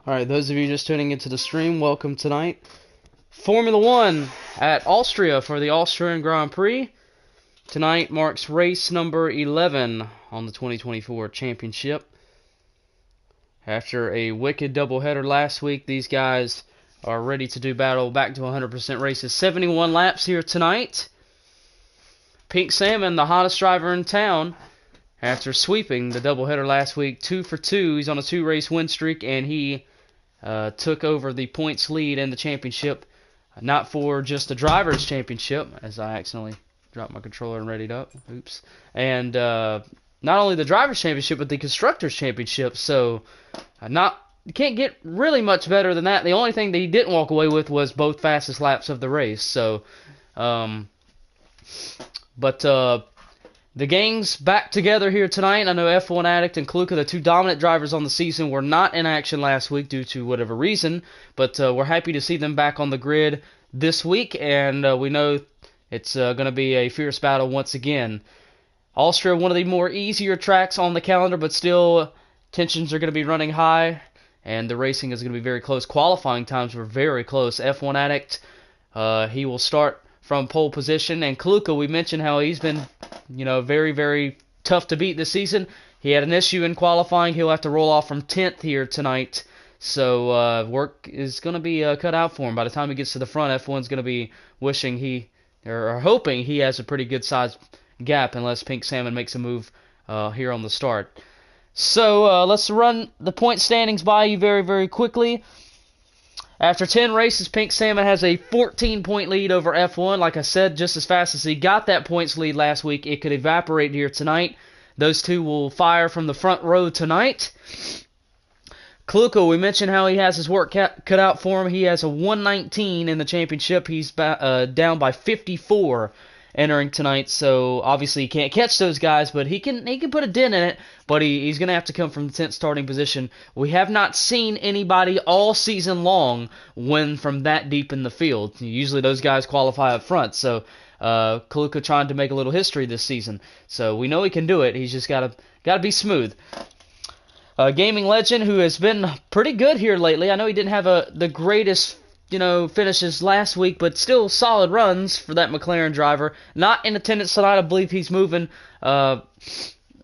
Alright, those of you just tuning into the stream, welcome tonight. Formula One at Austria for the Austrian Grand Prix. Tonight marks race number 11 on the 2024 championship. After a wicked doubleheader last week, these guys are ready to do battle back to 100% races. 71 laps here tonight. Pink Salmon, the hottest driver in town, after sweeping the doubleheader last week, 2 for 2. He's on a 2-race win streak, and he took over the points lead in the championship. Not for just the Drivers' Championship, as I accidentally dropped my controller and readied up. Oops. And not only the Drivers' Championship, but the Constructors' Championship. So, you can't get really much better than that. The only thing that he didn't walk away with was both fastest laps of the race. So, the gang's back together here tonight. I know F1 Addict and Kluka, the two dominant drivers on the season, were not in action last week due to whatever reason, but we're happy to see them back on the grid this week, and we know it's going to be a fierce battle once again. Austria, one of the more easier tracks on the calendar, but still tensions are going to be running high, and the racing is going to be very close. Qualifying times were very close. F1 Addict, he will start from pole position, and Kluka, we mentioned how he's been very, very tough to beat this season. He had an issue in qualifying. He'll have to roll off from 10th here tonight. So work is going to be cut out for him. By the time he gets to the front, F1's going to be wishing or hoping he has a pretty good size gap, unless Pink Salmon makes a move here on the start. So let's run the point standings by you very, very quickly. After 10 races, Pink Salmon has a 14-point lead over F1. Like I said, just as fast as he got that points lead last week, it could evaporate here tonight. Those two will fire from the front row tonight. Kluka, we mentioned how he has his work cut out for him. He has a 119 in the championship. He's down by 54 entering tonight, so obviously he can't catch those guys, but he can put a dent in it, but he's going to have to come from the 10th starting position. We have not seen anybody all season long win from that deep in the field. Usually those guys qualify up front, so Kaluka trying to make a little history this season. So we know he can do it. He's just got to be smooth. Gaming Legend, who has been pretty good here lately. I know he didn't have the greatest finishes last week, but still solid runs for that McLaren driver. Not in attendance tonight. I believe he's moving on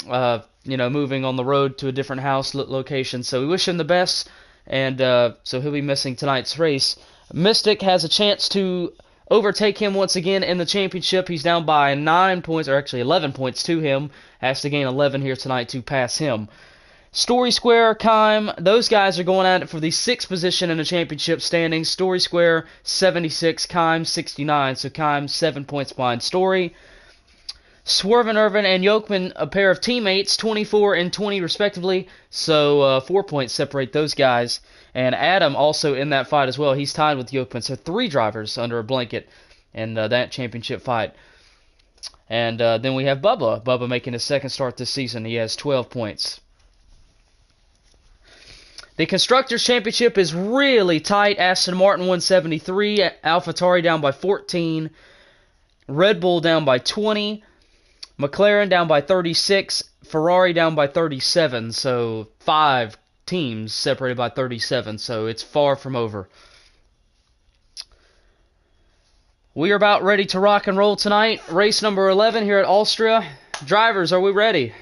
the road to a different house location. So we wish him the best, and so he'll be missing tonight's race. Mystic has a chance to overtake him once again in the championship. He's down by 9 points, or actually 11 points to him. Has to gain 11 here tonight to pass him. Story Square, Kime, those guys are going at it for the 6th position in the championship standings. Story Square, 76, Kime, 69. So Kime, 7 points behind Story. Swerve and Irvin and Yokeman, a pair of teammates, 24 and 20 respectively. So 4 points separate those guys. And Adam also in that fight as well. He's tied with Yokeman. So 3 drivers under a blanket in that championship fight. And then we have Bubba. Bubba making his second start this season. He has 12 points. The Constructors' Championship is really tight. Aston Martin 173, AlphaTauri down by 14, Red Bull down by 20, McLaren down by 36, Ferrari down by 37. So 5 teams separated by 37, so it's far from over. We are about ready to rock and roll tonight. Race number 11 here at Austria. Drivers, are we ready?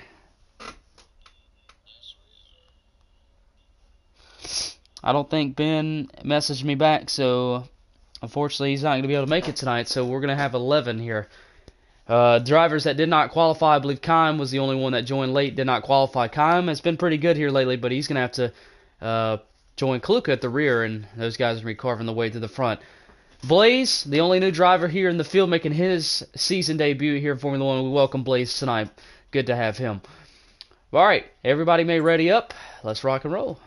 I don't think Ben messaged me back, so unfortunately he's not going to be able to make it tonight, so we're going to have 11 here. Drivers that did not qualify, I believe Kime was the only one that joined late, did not qualify. Kime has been pretty good here lately, but he's going to have to join Kluka at the rear, and those guys will be carving the way to the front. Blaze, the only new driver here in the field, making his season debut here in Formula One. We welcome Blaze tonight. Good to have him. All right, everybody may ready up. Let's rock and roll.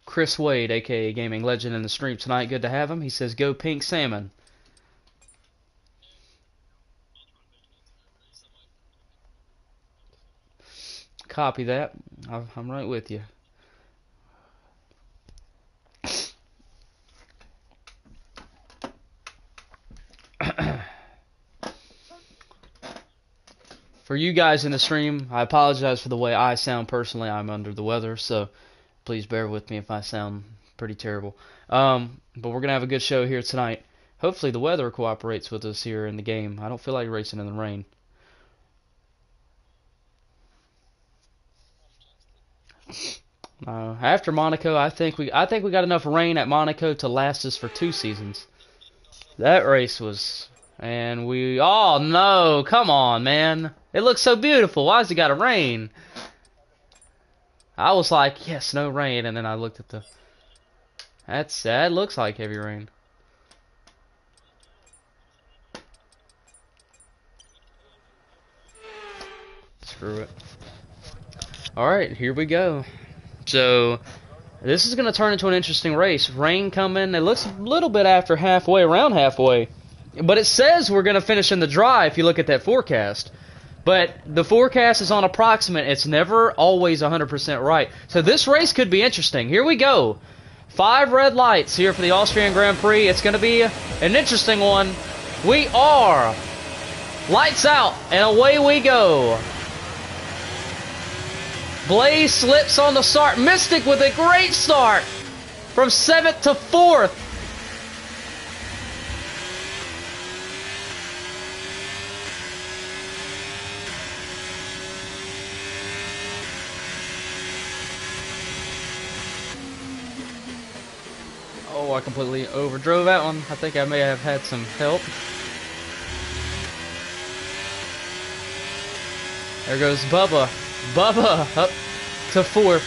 Chris Wade, a.k.a. Gaming Legend, in the stream tonight. Good to have him. He says, go Pink Salmon. copy that. I'm right with you. For you guys in the stream, I apologize for the way I sound personally. I'm under the weather, so please bear with me if I sound pretty terrible. But we're going to have a good show here tonight. Hopefully the weather cooperates with us here in the game. I don't feel like racing in the rain. After Monaco, I think we got enough rain at Monaco to last us for 2 seasons. That race was, and we, oh no, come on, man. It looks so beautiful. Why's it got to rain? I was like, yes, no rain, and then I looked at that looks like heavy rain. Screw it. Alright, here we go. So, this is going to turn into an interesting race. Rain coming. It looks a little bit after halfway, around halfway. But it says we're going to finish in the dry if you look at that forecast. But the forecast is on approximate. It's never always 100% right. So this race could be interesting. Here we go. 5 red lights here for the Austrian Grand Prix. It's going to be an interesting one. We are lights out, and away we go. Blaze slips on the start. Mystic with a great start from 7th to 4th. Oh, I completely overdrove that one. I think I may have had some help. There goes Bubba. Bubba up to 4th.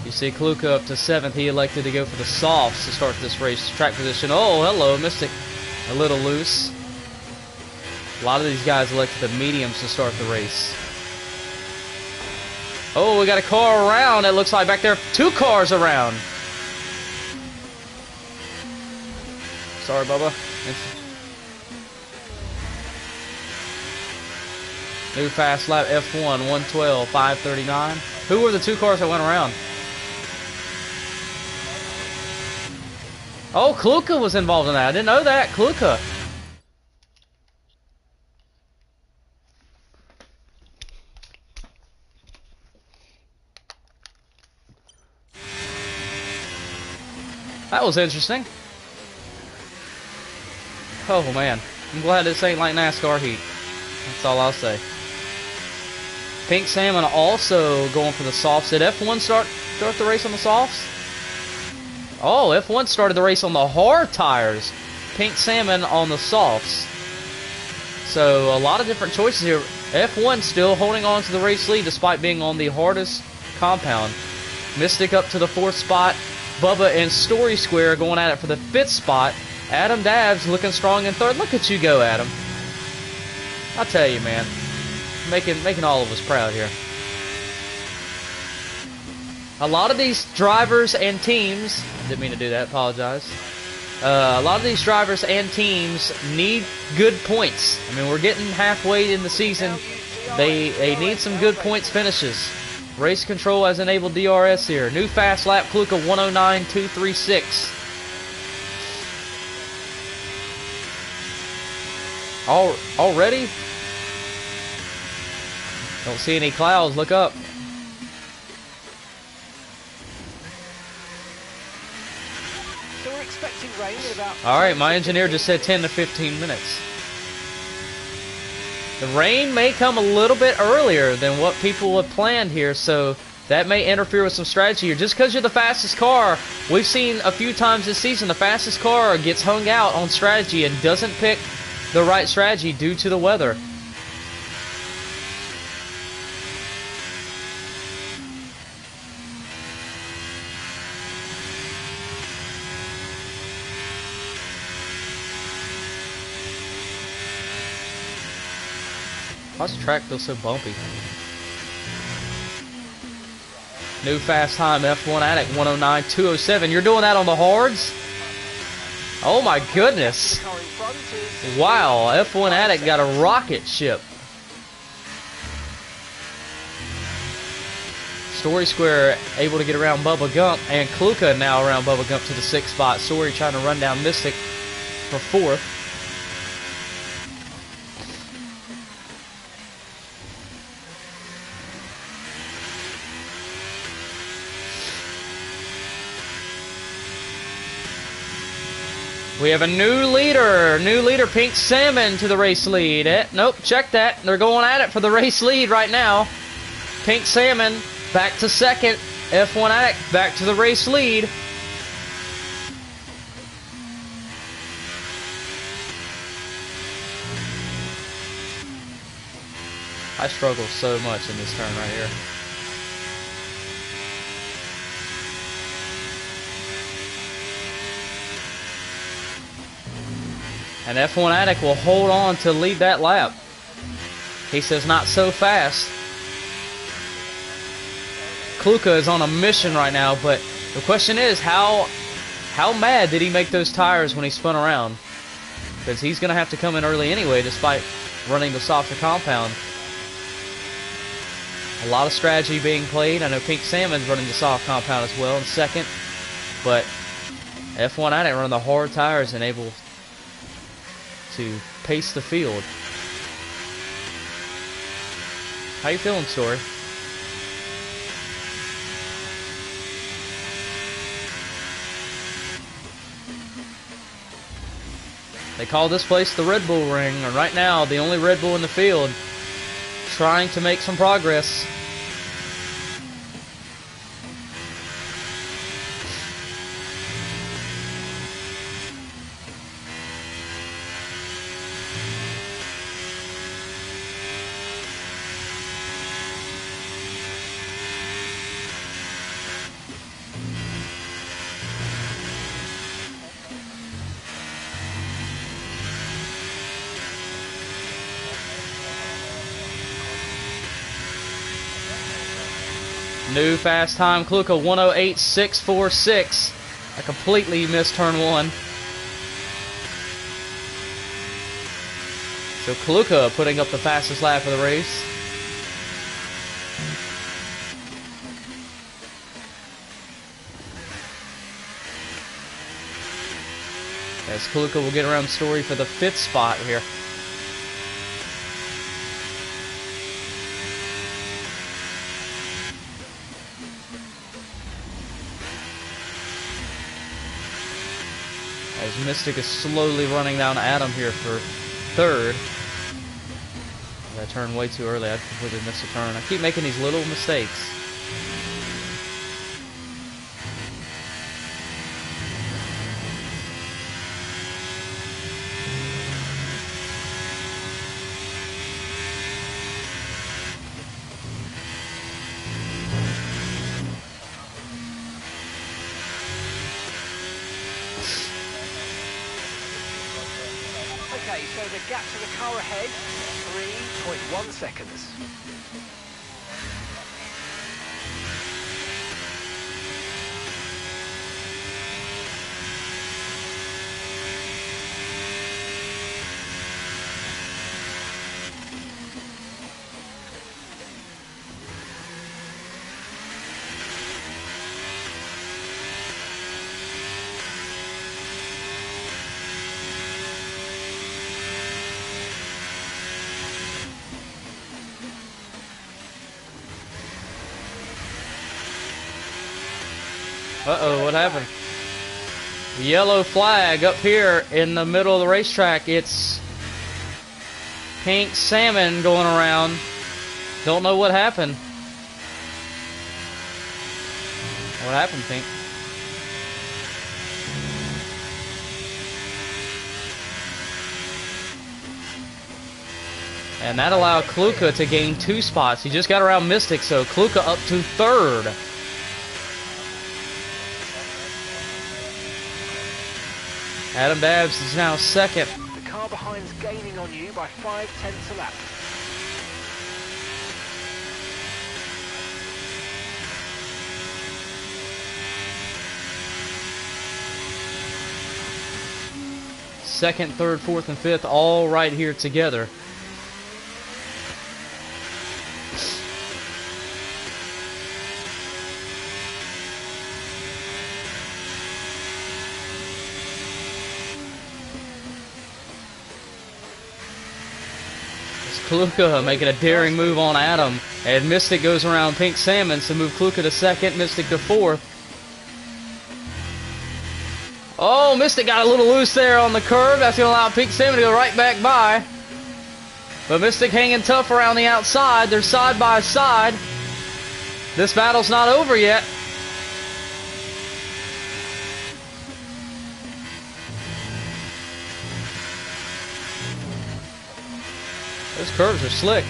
You see Kluka up to 7th. He elected to go for the softs to start this race. Track position. Oh, hello, Mystic. A little loose. A lot of these guys elected the mediums to start the race. Oh, we got a car around. It looks like back there, 2 cars around. Sorry, Bubba. New fast lap F1, 112, 539. Who were the 2 cars that went around? Oh, Kluka was involved in that. I didn't know that. Kluka. That was interesting. Oh man, I'm glad this ain't like NASCAR heat. That's all I'll say. Pink Salmon also going for the softs. Did F1 start the race on the softs? Oh, F1 started the race on the hard tires. Pink Salmon on the softs. So a lot of different choices here. F1 still holding on to the race lead despite being on the hardest compound. Mystic up to the 4th spot. Bubba and Story Square going at it for the 5th spot. Adam Dabbs looking strong in 3rd. Look at you go, Adam. I'll tell you, man. Making all of us proud here. A lot of these drivers and teams, didn't mean to do that, apologize. A lot of these drivers and teams need good points. I mean, we're getting halfway in the season. They need some good points finishes. Race Control has enabled DRS here. New fast lap, Kluka 109.236. Already? Don't see any clouds. Look up. So we're expecting rain in about... Alright, my engineer just said 10 to 15 minutes. The rain may come a little bit earlier than what people have planned here, so that may interfere with some strategy here. Just because you're the fastest car, we've seen a few times this season, the fastest car gets hung out on strategy and doesn't pick the right strategy due to the weather. Why's the track feel so bumpy? New fast time, F1 Addict, 109.207. You're doing that on the hards? Oh my goodness. The car in front is Wow, F1 Addict got a rocket ship. Story Square able to get around Bubba Gump, and Kluka now around Bubba Gump to the 6th spot. Story trying to run down Mystic for 4th. We have a new leader, Pink Salmon to the race lead. Nope, check that. They're going at it for the race lead right now. Pink Salmon back to 2nd. F1 Addict back to the race lead. I struggle so much in this turn right here. And F1 Addict will hold on to lead that lap. He says not so fast. Kluka is on a mission right now, but the question is how mad did he make those tires when he spun around? Because he's going to have to come in early anyway, despite running the softer compound. A lot of strategy being played. I know Pink Salmon's running the soft compound as well in 2nd, but F1 Addict running the hard tires and able to pace the field. How you feeling, Story? They call this place the Red Bull Ring, and right now the only Red Bull in the field trying to make some progress. New fast time, Kluka 108.646. I completely missed turn 1. So Kluka putting up the fastest lap of the race. As Kluka will get around Story for the 5th spot here. As Mystic is slowly running down Adam here for 3rd. I turned way too early. I completely missed a turn. I keep making these little mistakes. okay, so the gap to the car ahead, 3.1 seconds. Uh-oh, what happened? Yellow flag up here in the middle of the racetrack. It's Pink Salmon going around. Don't know what happened. What happened, Pink? And that allowed Kluka to gain 2 spots. He just got around Mystic, so Kluka up to 3rd. Adam Dabbs is now 2nd. The car behind's gaining on you by 5/10 a lap. second, third, fourth, and fifth all right here together. Kluka making a daring move on Adam, and Mystic goes around Pink Salmon to move Kluka to second, Mystic to fourth. Oh, Mystic got a little loose there on the curve. That's going to allow Pink Salmon to go right back by. But Mystic hanging tough around the outside. They're side by side. This battle's not over yet. Those curves are slick.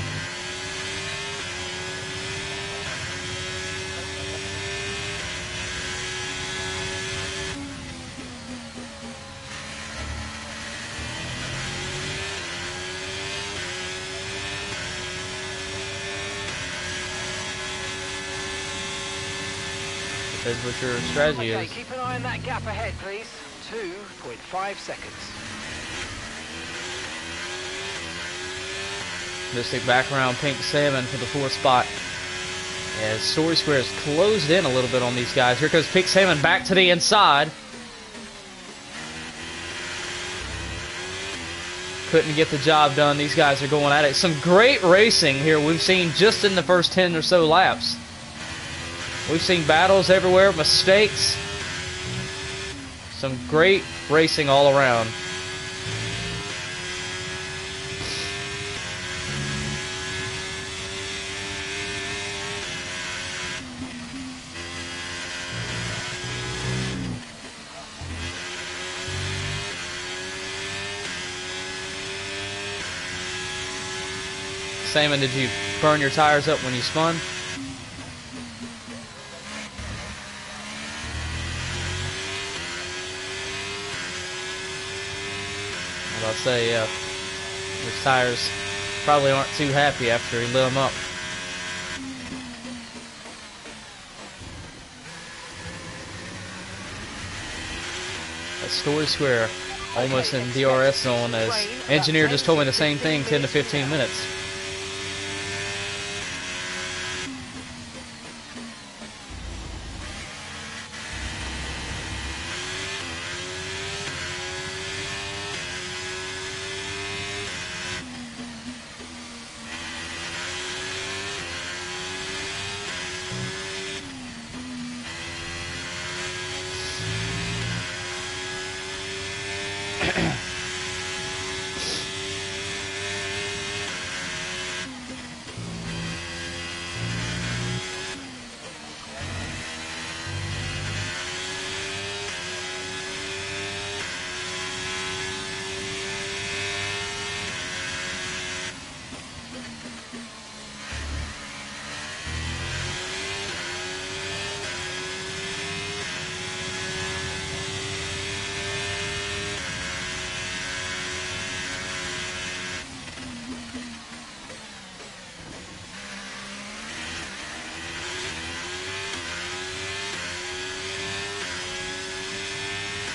Depends what your strategy is. Keep an eye on that gap ahead, please. 2.5 seconds. Mystic back around Pink Salmon for the fourth spot. As Story Square is closed in a little bit on these guys. Here goes Pink Salmon back to the inside. Couldn't get the job done. These guys are going at it. Some great racing here we've seen just in the first 10 or so laps. We've seen battles everywhere, mistakes. Some great racing all around. Salmon, did you burn your tires up when you spun? I'll say, yeah, his tires probably aren't too happy after he lit them up. At Story Square, almost in DRS zone, as engineer just told me the same thing, 10 to 15 minutes.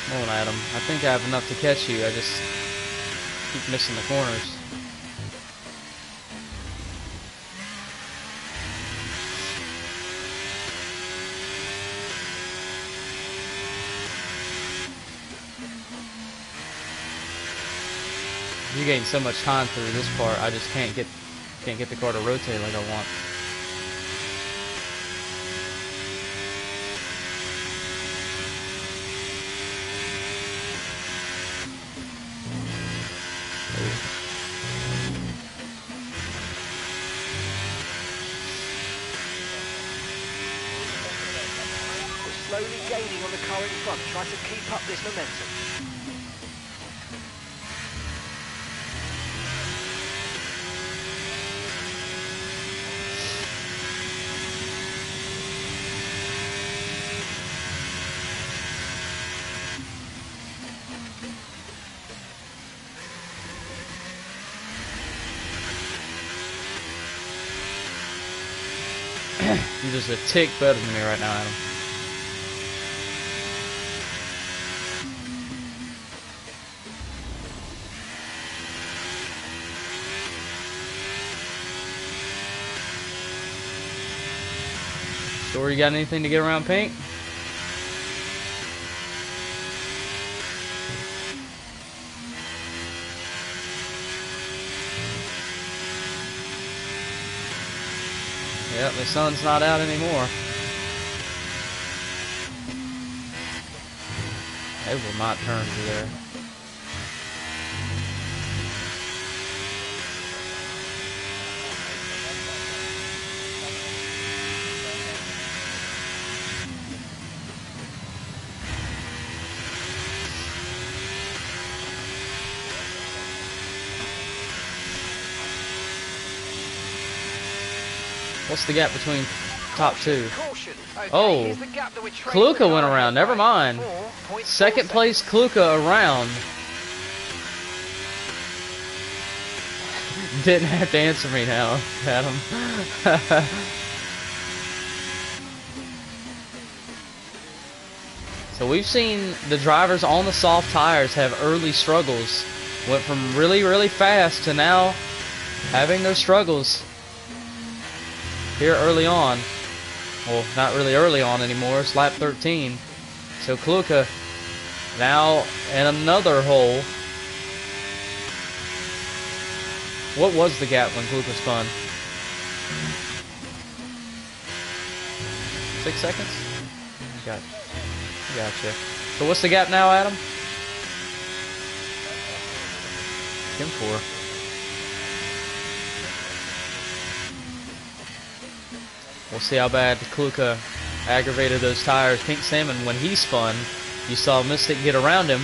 Come on, Adam. I think I have enough to catch you. I just keep missing the corners. You gain so much time through this part. I just can't get the car to rotate like I want. Slowly gaining on the car in front. Try to keep up this momentum. You're just a tick better than me right now, Adam. Story, got anything to get around Pink? Yep, the sun's not out anymore. They will not turn through there. What's the gap between top two? Oh, Kluka went around. Never mind. Second place Kluka around. Didn't have to answer me now, Adam. So we've seen the drivers on the soft tires have early struggles. Went from really, really fast to now having those struggles here early on. Well, not really early on anymore. It's lap 13. So Kluka now in another hole. What was the gap when Kluka spun? 6 seconds? Gotcha. So what's the gap now, Adam? 10-4. We'll see how bad Kluka aggravated those tires. Pink Salmon, when he spun, you saw Mystic get around him,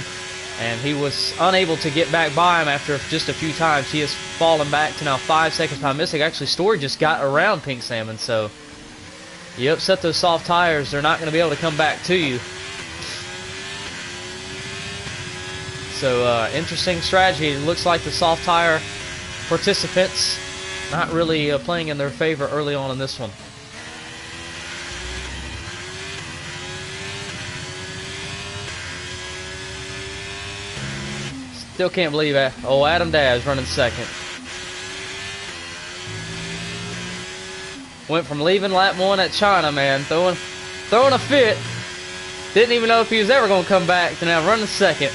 and he was unable to get back by him after just a few times. He has fallen back to now 5 seconds behind Mystic. Actually, Story just got around Pink Salmon, so you upset those soft tires, they're not going to be able to come back to you. So, interesting strategy. It looks like the soft tire participants not really playing in their favor early on in this one. Still can't believe it. Oh, Adam Daz running second. Went from leaving lap 1 at China, man, throwing a fit. Didn't even know if he was ever going to come back to now running second.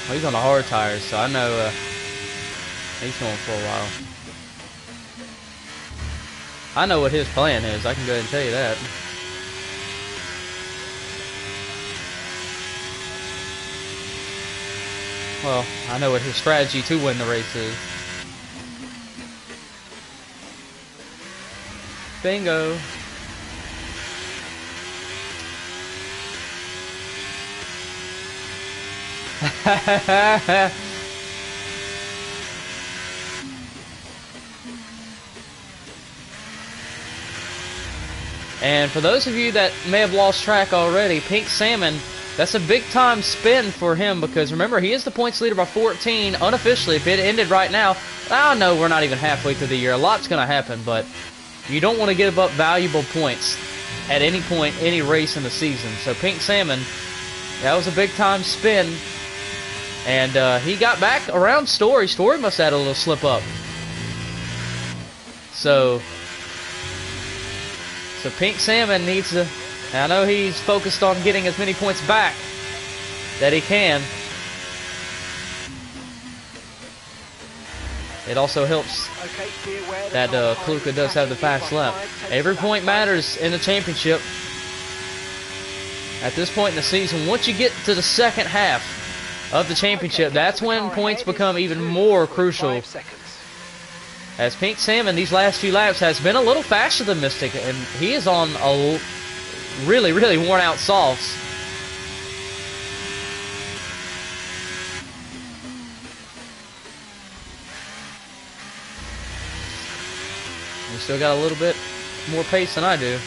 Well, he's on the hard tires, so I know he's going for a while. I know what his plan is. I can go ahead and tell you that. Well, I know what his strategy to win the race is. Bingo. And for those of you that may have lost track already, Pink Salmon, that's a big time spin for him, because remember, he is the points leader by 14 unofficially. If it ended right now, I know we're not even halfway through the year. A lot's going to happen, but you don't want to give up valuable points at any point, any race in the season. So Pink Salmon, that was a big time spin. And he got back around Story. Story must have had a little slip up. So Pink Salmon needs to, I know he's focused on getting as many points back that he can. It also helps that Kluka does have the fast lap. Every point matters in the championship. At this point in the season, once you get to the second half of the championship, that's when points become even more crucial. As Pink Salmon, these last few laps, has been a little faster than Mystic, and he is on a really, really worn out softs. You still got a little bit more pace than I do.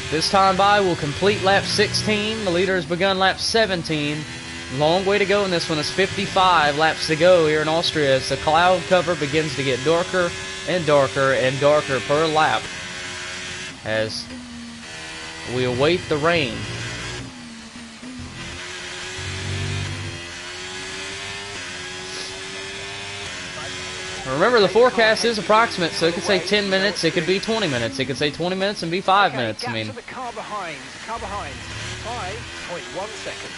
This time by will complete lap 16. The leader has begun lap 17. Long way to go in this one. It's 55 laps to go here in Austria as the cloud cover begins to get darker and darker per lap as we await the rain. Remember, the forecast is approximate, so it could say 10 minutes, it could be 20 minutes, it could say 20 minutes and be 5 minutes. I mean, the car behind, 5.1 seconds.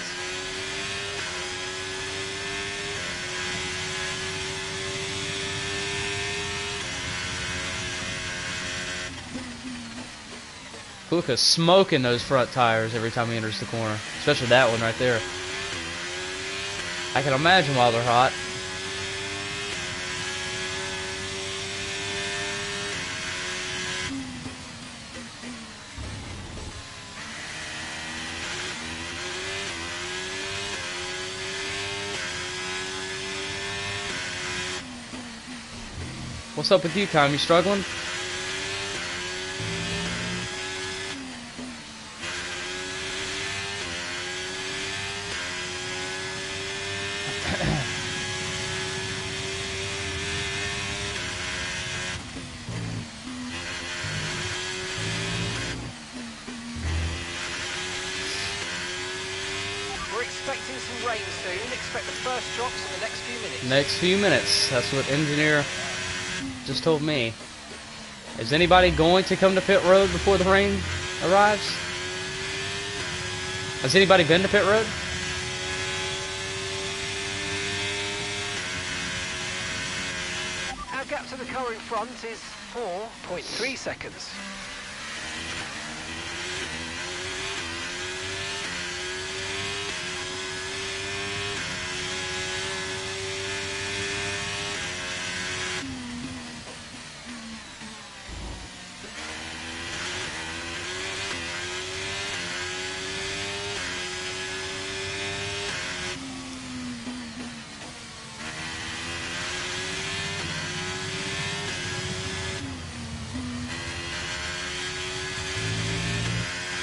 Kuka's smoking those front tires every time he enters the corner, especially that one right there. I can imagine while they're hot. What's up with you, Tom? You struggling? We're expecting some rain soon. Expect the first drops in the next few minutes. Next few minutes. That's what engineer just told me. Is anybody going to come to pit road before the rain arrives? Has anybody been to pit road? Our gap to the car in front is 4.3 seconds.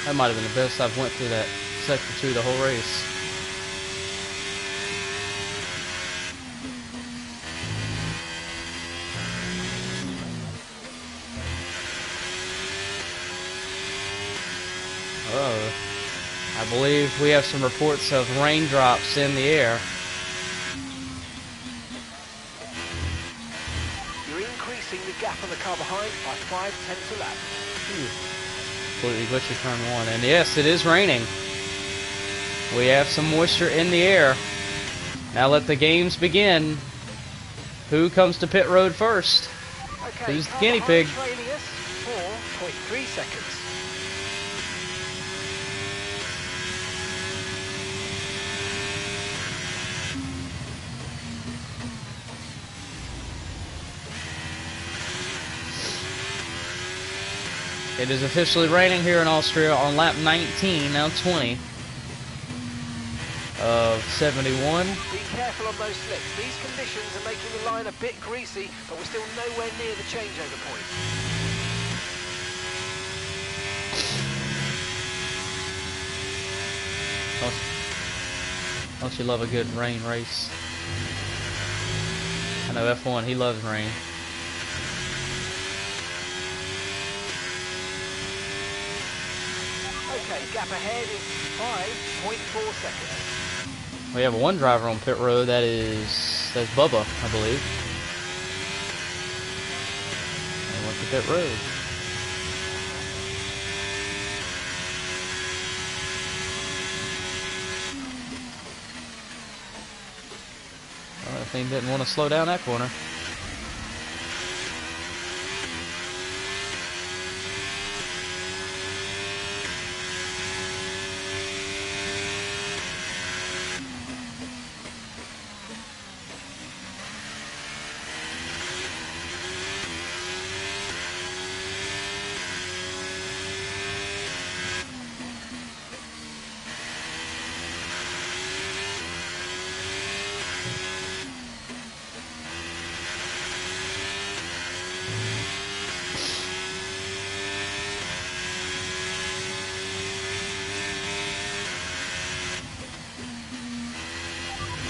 That might have been the best I've went through that sector 2 the whole race. Oh, I believe we have some reports of raindrops in the air. You're increasing the gap on the car behind by 5/10 a lap. Completely glitchy turn 1, and yes, it is raining. We have some moisture in the air. Now let the games begin. Who comes to pit road first? Okay, Who's the guinea pig? Trailing us, 4.3 seconds. It is officially raining here in Austria on lap 19, now 20 of 71. Be careful on those slicks. These conditions are making the line a bit greasy, but we're still nowhere near the changeover point. Don't you love a good rain race? I know F1, he loves rain. Okay, gap ahead is 5.4 seconds. We have one driver on pit road, that's Bubba, I believe. They went to pit road. Well, that thing didn't want to slow down that corner.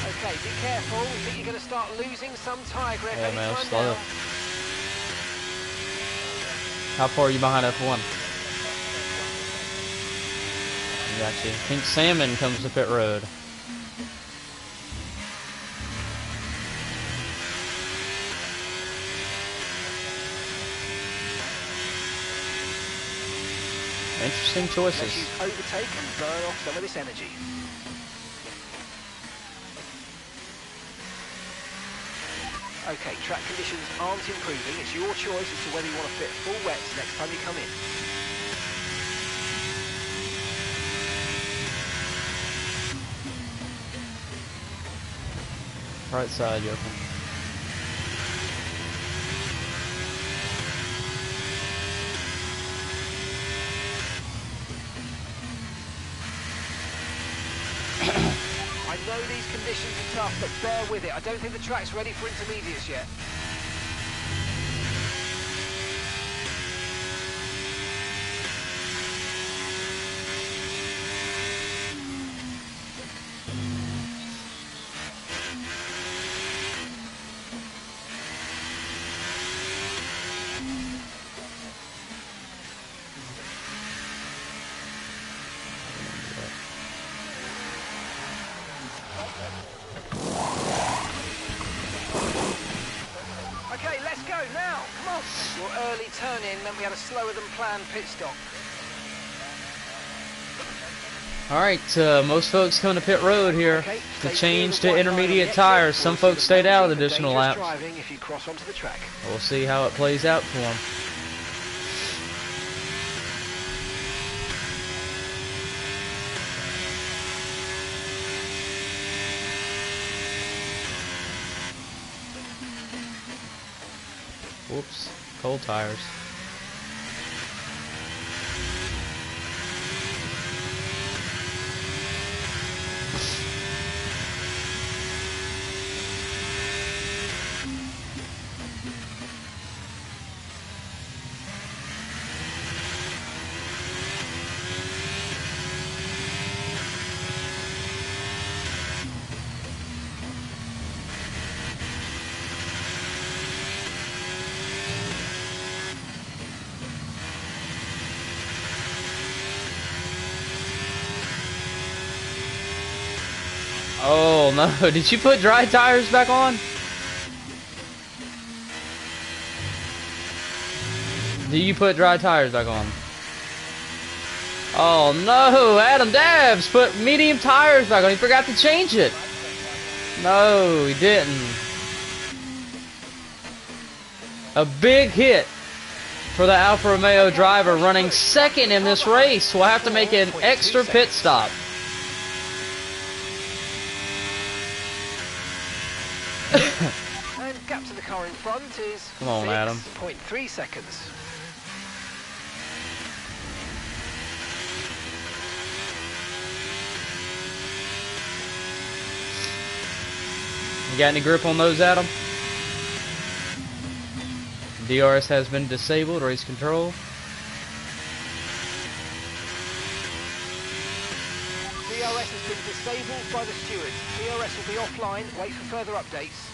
Okay, be careful. We think you're going to start losing some tyre grip Yeah, man, anytime slow. now. How far are you behind F1? Gotcha. Pink Salmon comes to pit road. Interesting choices. Let's use overtake and burn off some of this energy. Okay, track conditions aren't improving. It's your choice as to whether you want to fit full wets next time you come in. Right side, Joker. I know these conditions are tough, but bear with it. I don't think the track's ready for intermediates yet. Okay, let's go now. Come on. Your early turn in meant we had a slower than planned pit stop. Alright, most folks come to pit road here Okay, to stay change clear to of the white line on the intermediate exit. tires. Some We'll folks see the stayed out penalty for additional dangerous laps. driving if you cross onto the track. We'll see how it plays out for them. Whoops, cold tires. Oh no, did you put dry tires back on? Do you put dry tires back on? Oh no, Adam Dabbs put medium tires back on. He forgot to change it. No, he didn't. A big hit for the Alfa Romeo driver running second in this race. We'll have to make an extra pit stop. And gap to the car in front is Come on, Adam. 6.3 seconds. You got any grip on those, Adam? DRS has been disabled. Race control. DRS has been disabled by the stewards. DRS will be offline. Wait for further updates.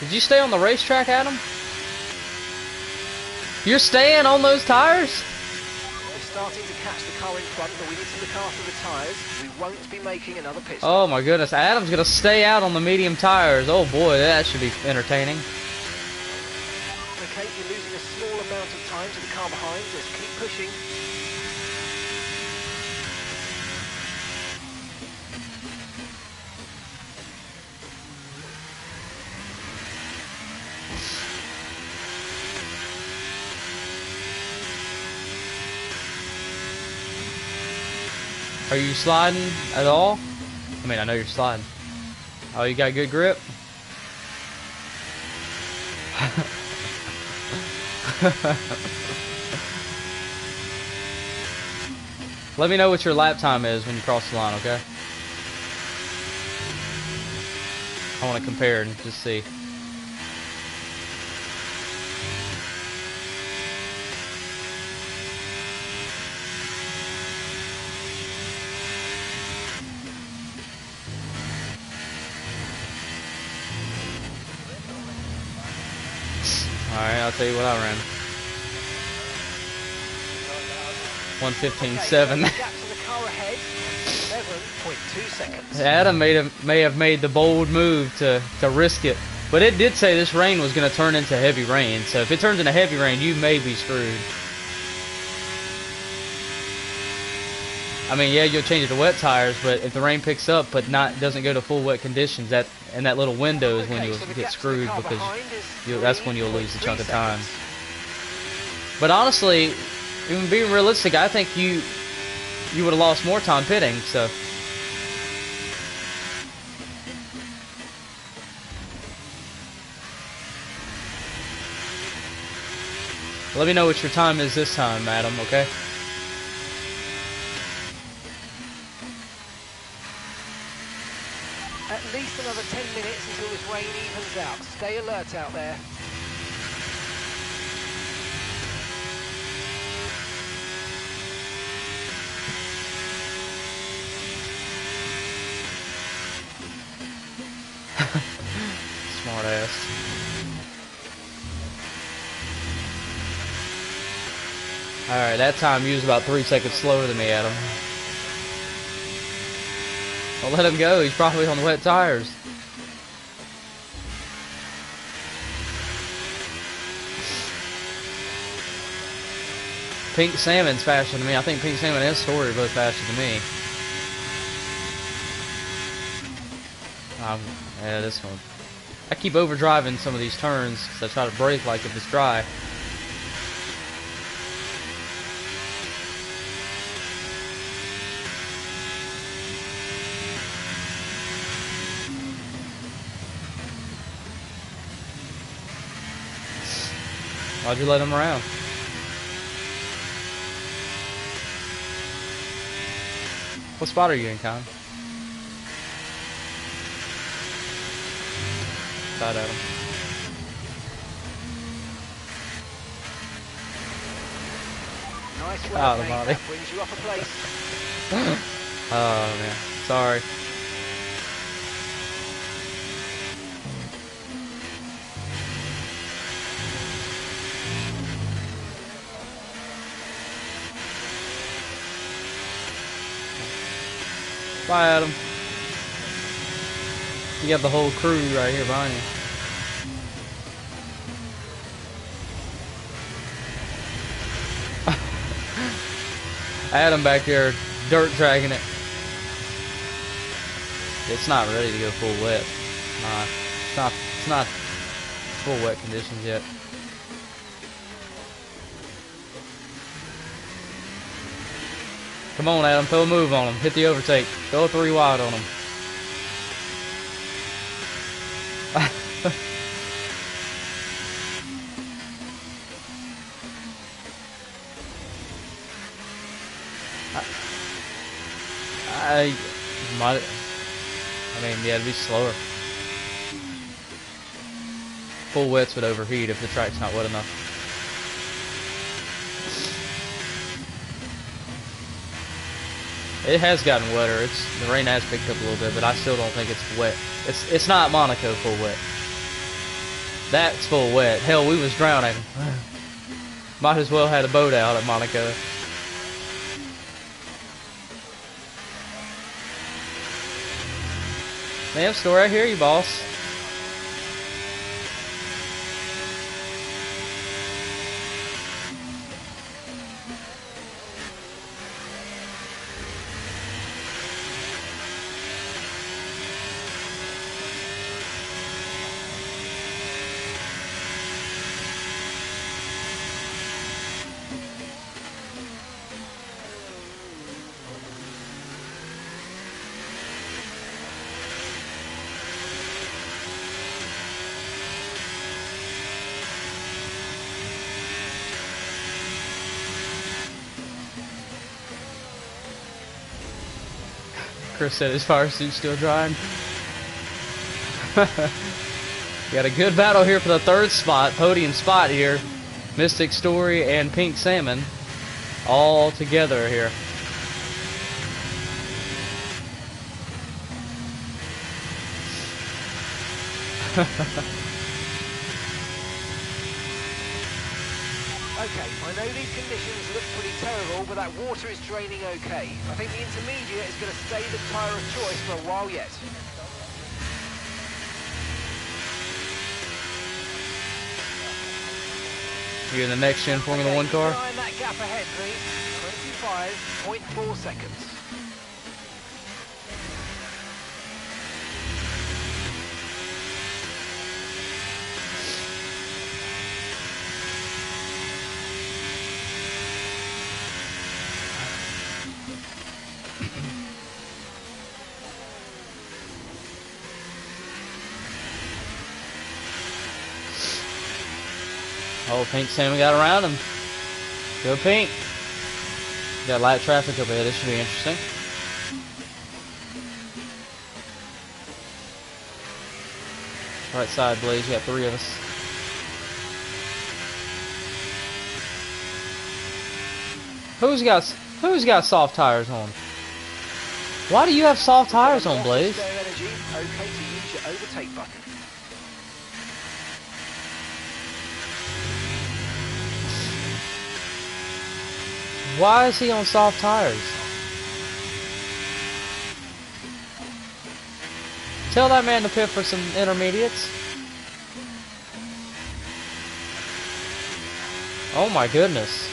Did you stay on the racetrack, Adam? You're staying on those tires? We're starting to catch the car in front, but we need to look after the tyres. We won't be making another pit stop. Oh my goodness, Adam's gonna stay out on the medium tires. Oh boy, that should be entertaining. Okay, you're losing a small amount of time to the car behind. Just keep pushing. Are you sliding at all? I mean, I know you're sliding. Oh, you got good grip? Let me know what your lap time is when you cross the line, okay? I want to compare and just see. Alright, I'll tell you what I ran. 1:15.7. Adam may have made the bold move to risk it, but it did say this rain was going to turn into heavy rain. So if it turns into heavy rain, you may be screwed. I mean, yeah, you'll change it to wet tires, but if the rain picks up but doesn't go to full wet conditions, that little window is when you'll get screwed, because that's when you'll lose a chunk of time. But honestly, even being realistic, I think you would have lost more time pitting. So let me know what your time is this time, Adam, okay? At least another 10 minutes until this rain evens out. Stay alert out there. Smart ass. Alright, that time you was about 3 seconds slower than me, Adam. I'll let him go, he's probably on the wet tires. Pink Salmon's faster than me. I think Pink Salmon and Story are both faster than me. Yeah, this one. I keep overdriving some of these turns because I try to brake like if it's dry. Why'd you let him around? What spot are you in, Con? Side at him. Nice out of the body. Brings you up a place. Oh man, sorry. Bye, Adam. You got the whole crew right here behind you. Adam back there dirt dragging it. It's not ready to go full wet. It's not full wet conditions yet. Come on, Adam, throw a move on him. Hit the overtake. Throw a 3 wide on him. I mean, yeah, it'd be slower. Full wets would overheat if the track's not wet enough. It has gotten wetter. The rain has picked up a little bit, but I still don't think it's wet. It's not Monaco full wet. That's full wet. Hell, we was drowning. Might as well had a boat out at Monaco. Man, still right here, you boss. Chris said his fire suit's still drying. Got a good battle here for the third spot, podium spot here. Mystic Story and Pink Salmon all together here. Okay, I know these conditions look pretty terrible, but that water is draining okay. I think the intermediate is going to stay the tyre of choice for a while yet. You're in the next gen Formula One car. Keep an eye on that gap ahead, please. 25.4 seconds. Oh, Pink Salmon got around him. Go Pink. Got light traffic up ahead. This should be interesting. Right side, Blaze. You got 3 of us. Who's got soft tires on? Why do you have soft tires on, Blaze? Okay to use your overtake button. Why is he on soft tires? Tell that man to pit for some intermediates. Oh my goodness.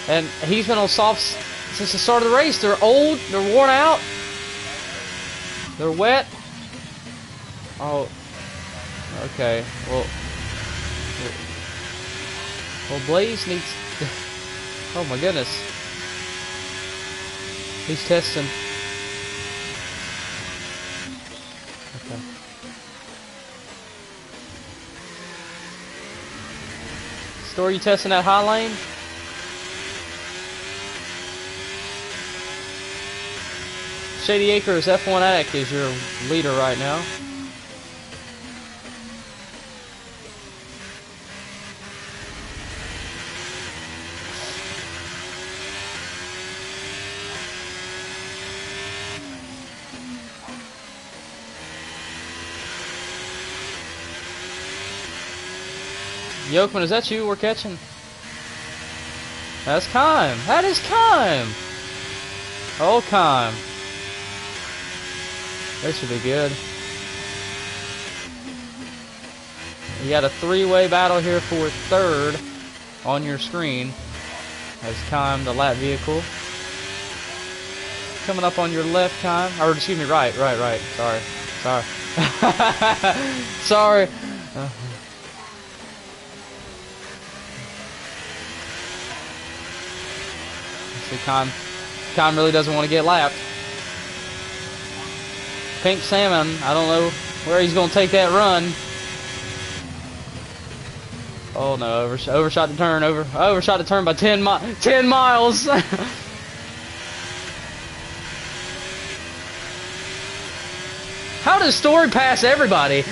And he's been on softs since the start of the race. They're old, they're worn out, they're wet. Oh, okay. Well, Blaze needs... Oh my goodness. He's testing. Okay. Story, you testing that high lane? Shady Acres F1 Addict is your leader right now. Yokeman, is that you we're catching? That's Kime. That is Kime. Oh, Kime. This should be good. You got a 3-way battle here for 3rd on your screen. As Kime, the lap vehicle. Coming up on your left, Kime. Or, excuse me, right. Sorry. Sorry. See, Kime really doesn't want to get lapped. Pink Salmon, I don't know where he's going to take that run. Oh no, overshot the turn, overshot the turn by 10 miles. How does Story pass everybody?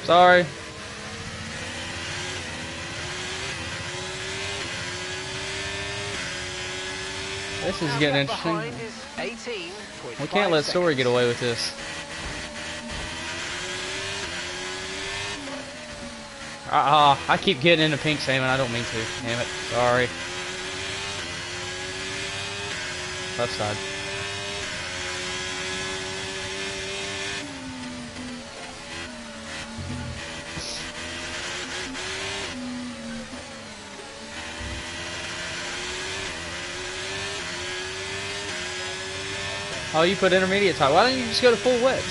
Sorry. This is getting interesting. We can't let Story get away with this. I keep getting into Pink Salmon. I don't mean to. Damn it. Sorry. Left side. Oh, you put intermediate tire. Why don't you just go to full wets?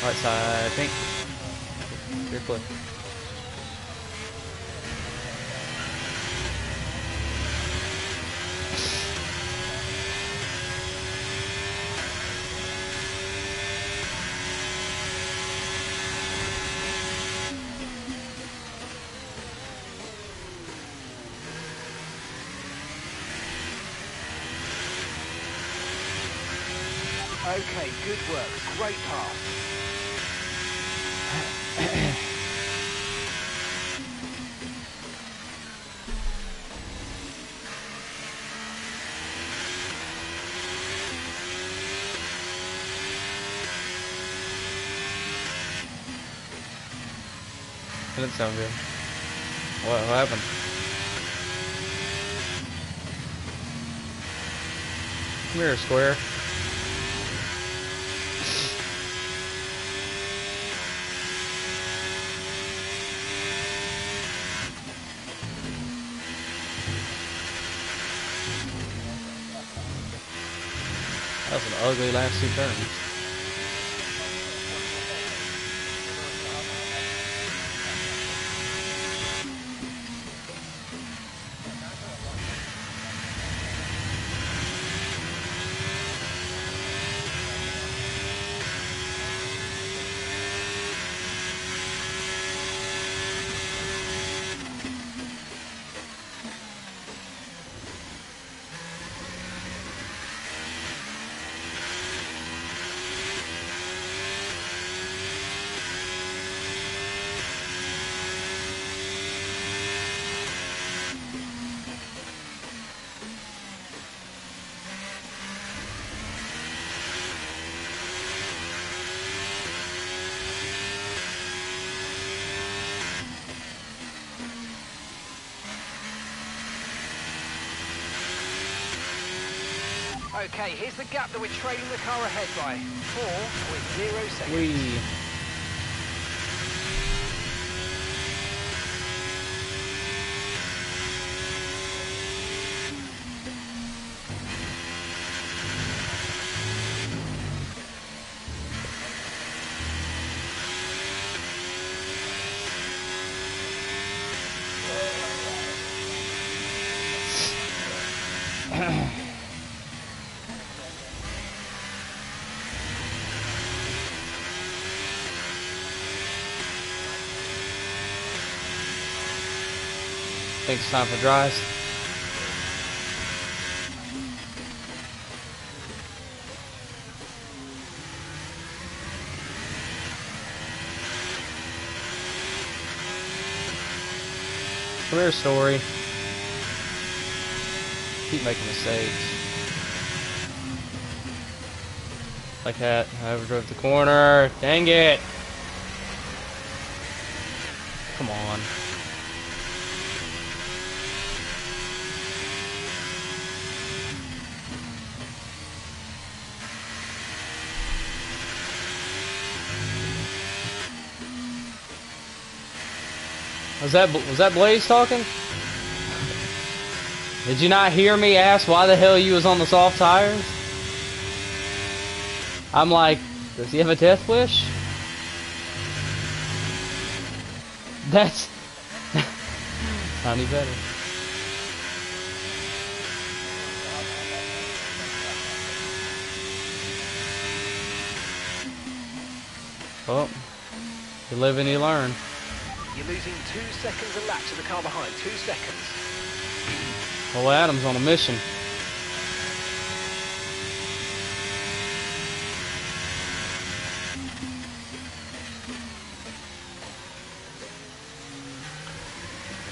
Right side, Pink. Good play. Okay, good work. Great pass. That didn't sound good. What happened? Come here, square. That was an ugly last two turns. Okay, here's the gap that we're trailing the car ahead by. 4.0 seconds. Whee. Think it's time for dries. Come here, story. Keep making mistakes. Like that. I overdrove the corner. Dang it. Come on. Was that Blaze talking? Did you not hear me ask why the hell you was on the soft tires? I'm like, does he have a death wish? That's not any better. Well, you live and you learn. You're losing 2 seconds a lap to the car behind. 2 seconds. Well, Adam's on a mission.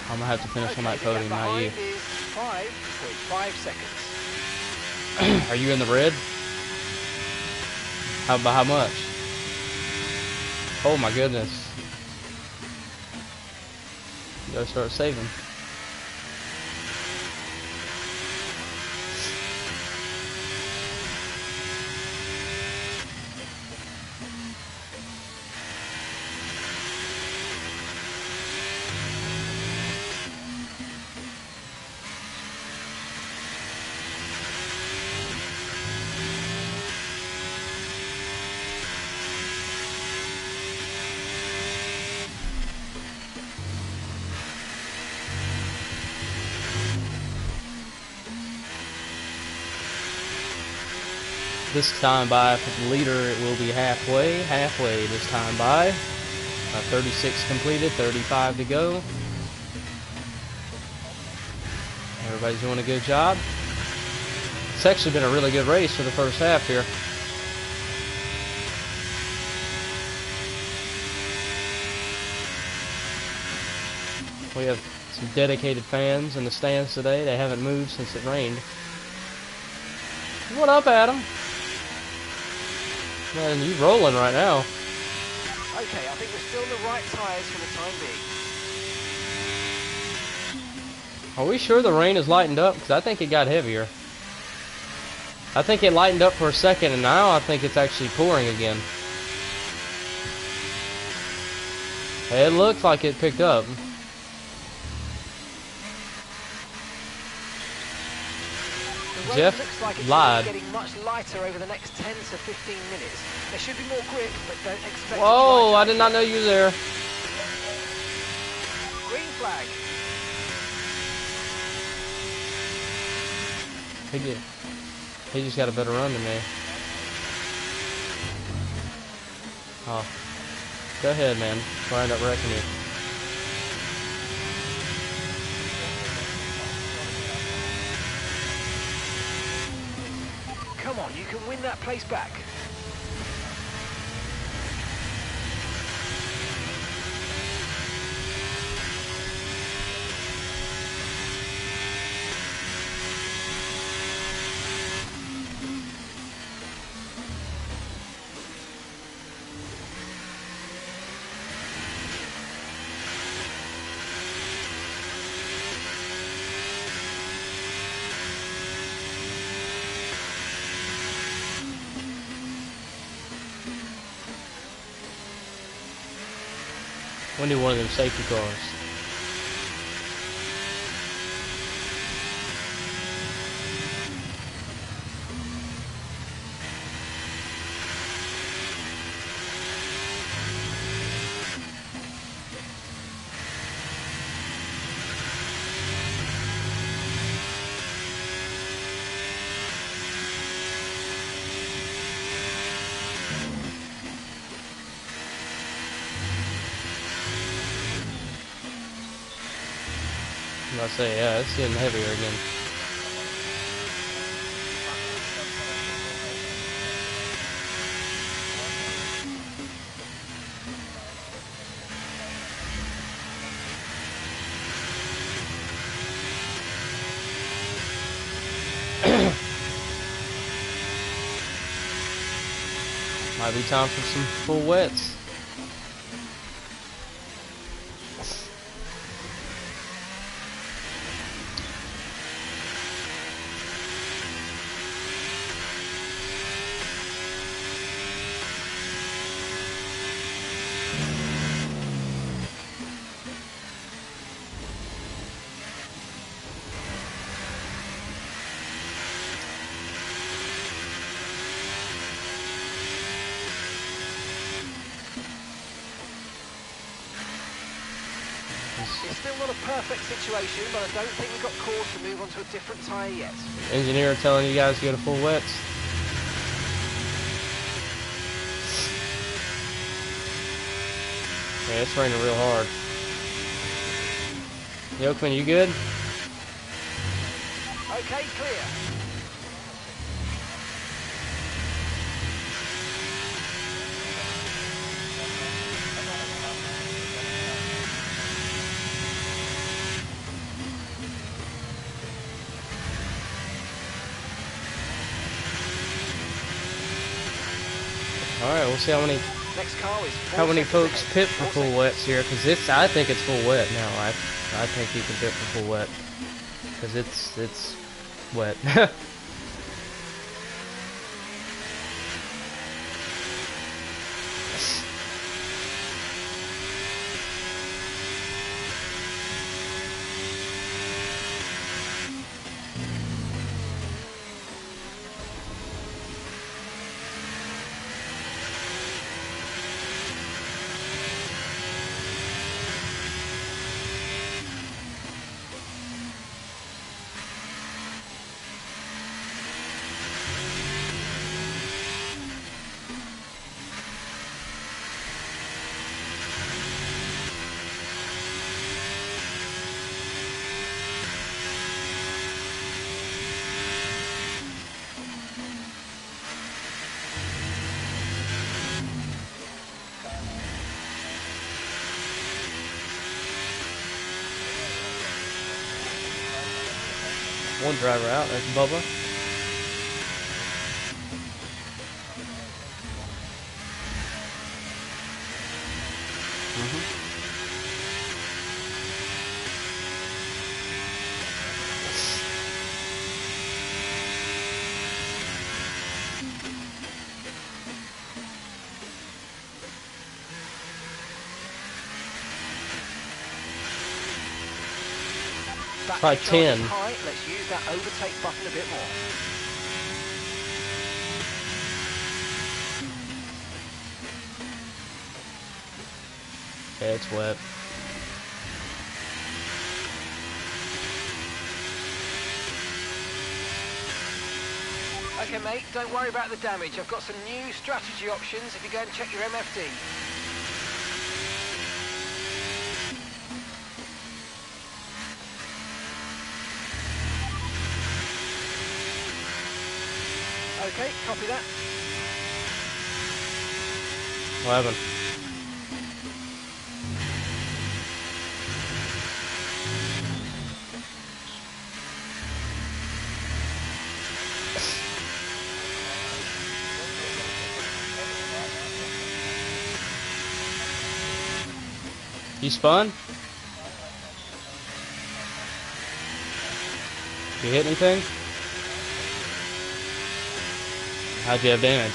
I'm gonna have to finish on that podium, not you. 5.5 seconds. Are you in the red? By how much? Oh my goodness. You gotta start saving. This time by for the leader, it will be halfway this time by. 36 completed, 35 to go. Everybody's doing a good job. It's actually been a really good race for the first half here. We have some dedicated fans in the stands today. They haven't moved since it rained. What up, Adam? Man, you rolling right now. Okay, I think we're still in the right tyres for the time being. Are we sure the rain has lightened up? Because I think it got heavier. I think it lightened up for a second, and now I think it's actually pouring again. It looks like it picked up. The Jeff looks like it's lied. getting much lighter over the next 10 to 15 minutes. There should be more grip, but don't expect. Whoa! I did not know you were there. Green flag. He just got a better run than me. Oh, go ahead, man. Before I end up wrecking you. Come on, you can win that place back. We need one of them safety cars. I say, yeah, it's getting heavier again. Might be time for some full wets. It's still not a perfect situation, but I don't think we've got cause to move on to a different tyre yet. Engineer telling you guys to go to full wets. Yeah, it's raining real hard. Yokman, you good? Okay, clear. Alright, we'll see how many Next car is folks pit for full wets here, because I think it's full wet now. I think you can pit for full wet, because it's wet. One driver out. That's Bubba. Probably 10. High. Let's use that overtake button a bit more. Yeah, it's wet. Okay, mate, don't worry about the damage. I've got some new strategy options if you go and check your MFD. Okay, copy that. What happened? You spun? You hit anything? How'd you have damage?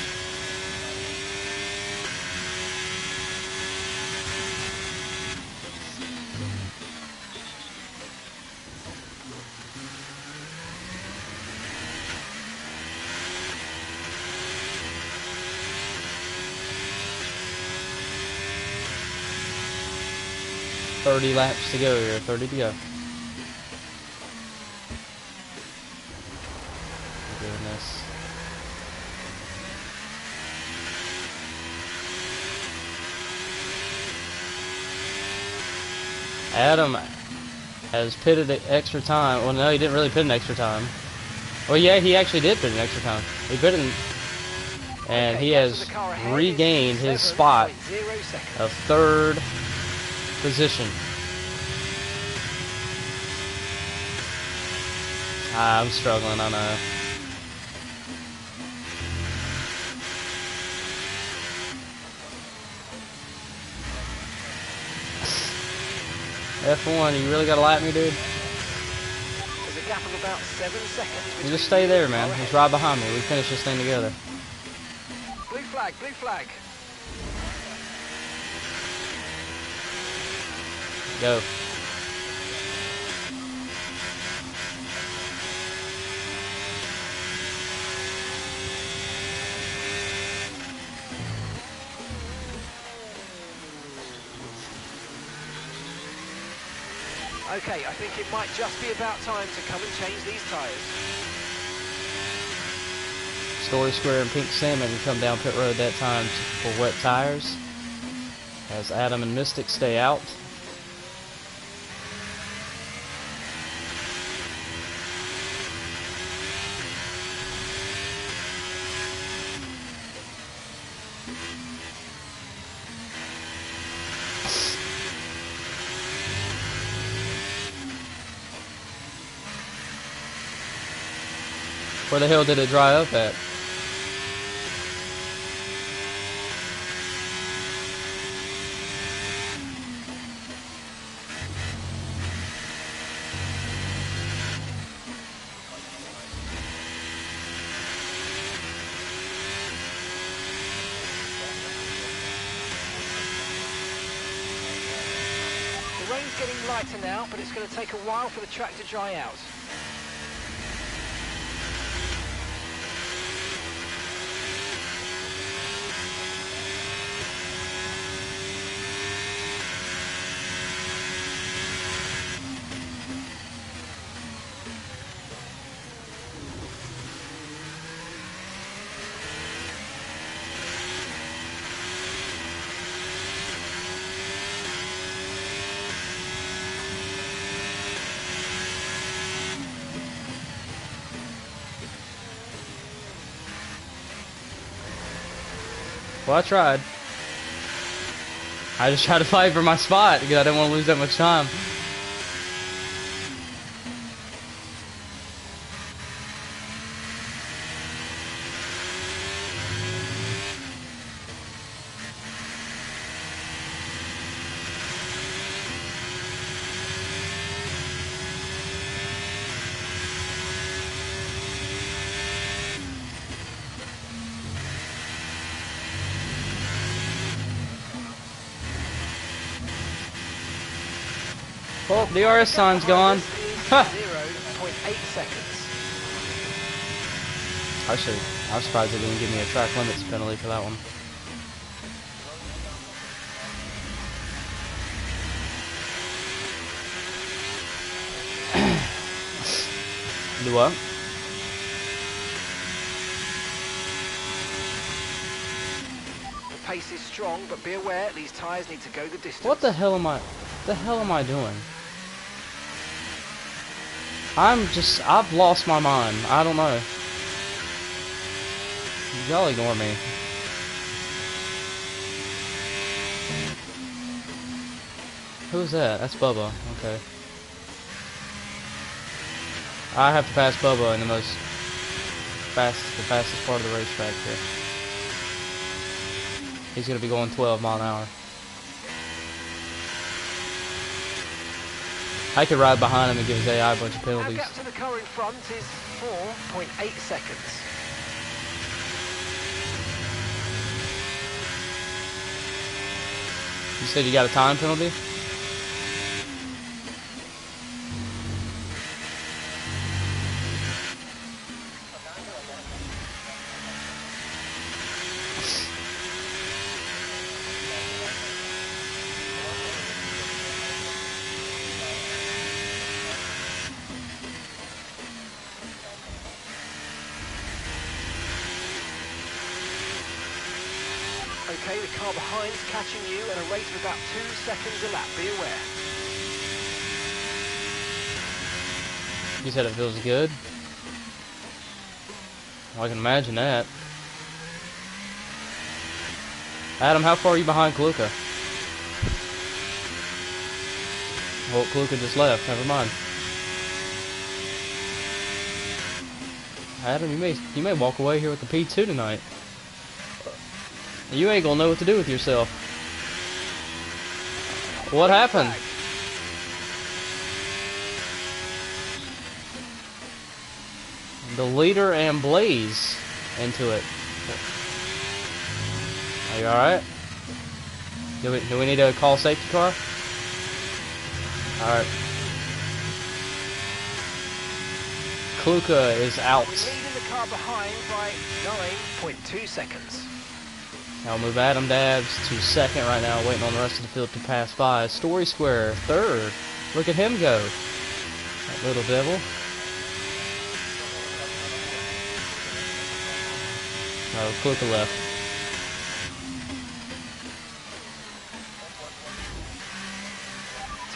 $30 laps to go here, 30 to go. Goodness. Adam has pitted extra time. Well, no, he didn't really pit an extra time. Well, yeah, he actually did pit an extra time. He pit in, and he has regained his spot of third position. I'm struggling, I know. F1, you really gotta lap me, dude? There's a gap of about 7 seconds. You just stay there, man. Just right behind me. We finish this thing together. Blue flag, blue flag. Go. Okay, I think it might just be about time to come and change these tyres. Story Square and Pink Salmon come down pit road that time for wet tires, as Adam and Mystic stay out. Where the hell did it dry up at? The rain's getting lighter now, but it's going to take a while for the track to dry out. Well, I tried. I just tried to fight for my spot because I didn't want to lose that much time. Oh, the RS sign's gone. Ha! 0.8 seconds. I'm surprised they didn't give me a track limits penalty for that one. Do what? The pace is strong, but be aware these tyres need to go the distance. What the hell am I doing? I've lost my mind. I don't know. Y'all ignore me. Who's that? That's Bubba. Okay. I have to pass Bubba in the fastest part of the racetrack here. He's gonna be going 12 mile an hour. I could ride behind him and give his AI a bunch of Our penalties. gap to the car in front is 4.8 seconds. You said you got a time penalty? Okay, the car behind's catching you at a rate of about 2 seconds a lap. Be aware. You said it feels good? Well, I can imagine that. Adam, how far are you behind Kaluka? Well, Kaluka just left. Never mind. Adam, you may walk away here with the P2 tonight. You ain't gonna know what to do with yourself. What happened? The leader and Blaze into it. Are you alright? Do we need to call safety car? Alright. Kaluka is out. We're leading the car behind by 9.2 seconds. I'll move Adam Dabbs to second right now, waiting on the rest of the field to pass by. Story Square, third. Look at him go. That little devil. Oh, Kaluka left.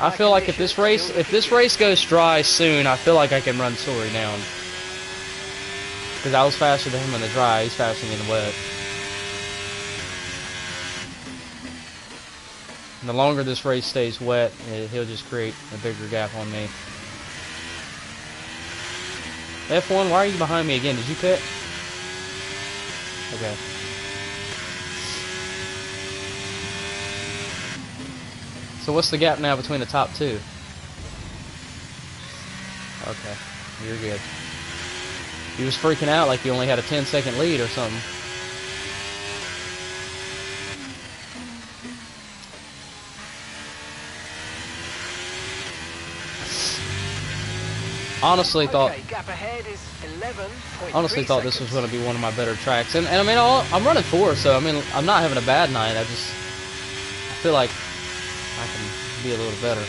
I feel like if this race goes dry soon, I feel like I can run Story down. Because I was faster than him in the dry, he's faster than me in the wet. And the longer this race stays wet, he'll just create a bigger gap on me. F1, why are you behind me again? Did you pit? Okay. So what's the gap now between the top two? Okay, you're good. He was freaking out like he only had a 10-second lead or something. Honestly thought this was going to be one of my better tracks, and I mean I'm running 4, so I mean I'm not having a bad night. I feel like I can be a little better.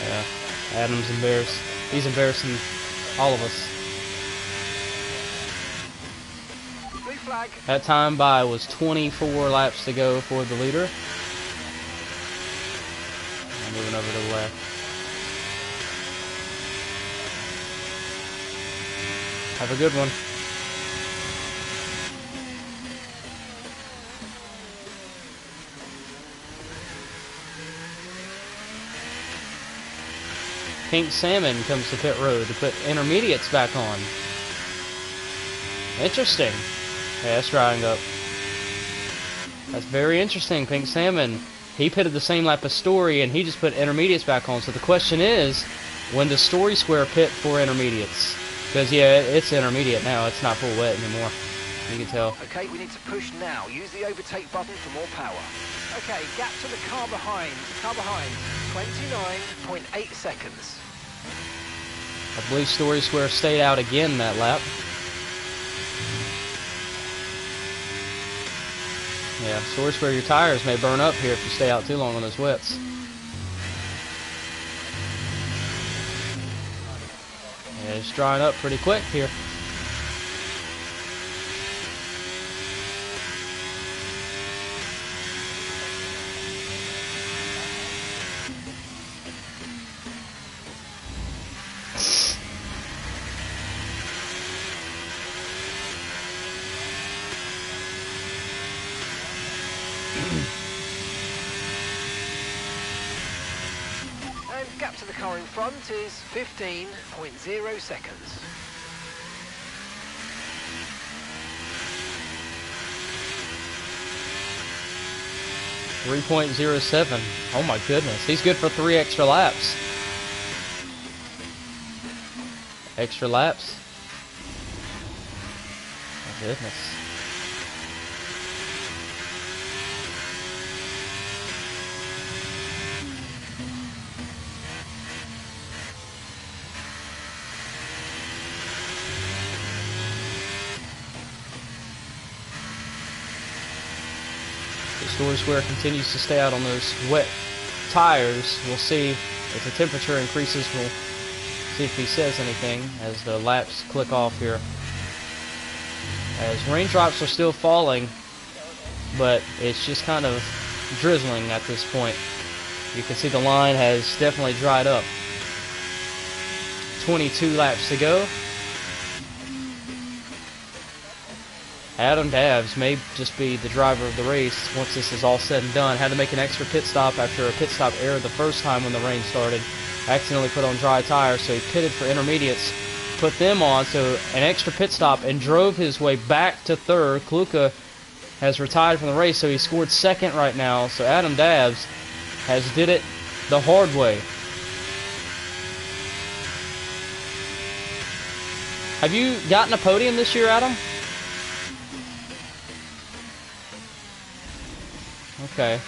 Yeah, Adam's embarrassed. He's embarrassing all of us. That time by was 24 laps to go for the leader. I'm moving over to the left. Have a good one. Pink Salmon comes to pit road to put intermediates back on. Interesting. Yeah, that's drying up. That's very interesting. Pink Salmon, he pitted the same lap as Story, and he just put intermediates back on. So the question is, when does Story Square pit for intermediates? Because, yeah, it's intermediate now. It's not full wet anymore. You can tell. Okay, we need to push now. Use the overtake button for more power. Okay, gap to the car behind. 29.8 seconds. I believe Story Square stayed out again that lap. Yeah, Story Square, your tires may burn up here if you stay out too long on those wets. Yeah, it's drying up pretty quick here. And gap to the car in front is 15.0 seconds. .07. Oh my goodness, he's good for 3 extra laps. Extra laps? My goodness. Story Square continues to stay out on those wet tires. We'll see if the temperature increases. We'll see if he says anything as the laps click off here. As raindrops are still falling, but it's just kind of drizzling at this point. You can see the line has definitely dried up. 22 laps to go. Adam Dabbs may just be the driver of the race once this is all said and done. Had to make an extra pit stop after a pit stop error the first time when the rain started. Accidentally put on dry tires, so he pitted for intermediates, put them on, so an extra pit stop, and drove his way back to third. Kluka has retired from the race, so he scored second right now. So Adam Dabbs has did it the hard way. Have you gotten a podium this year, Adam? Okay.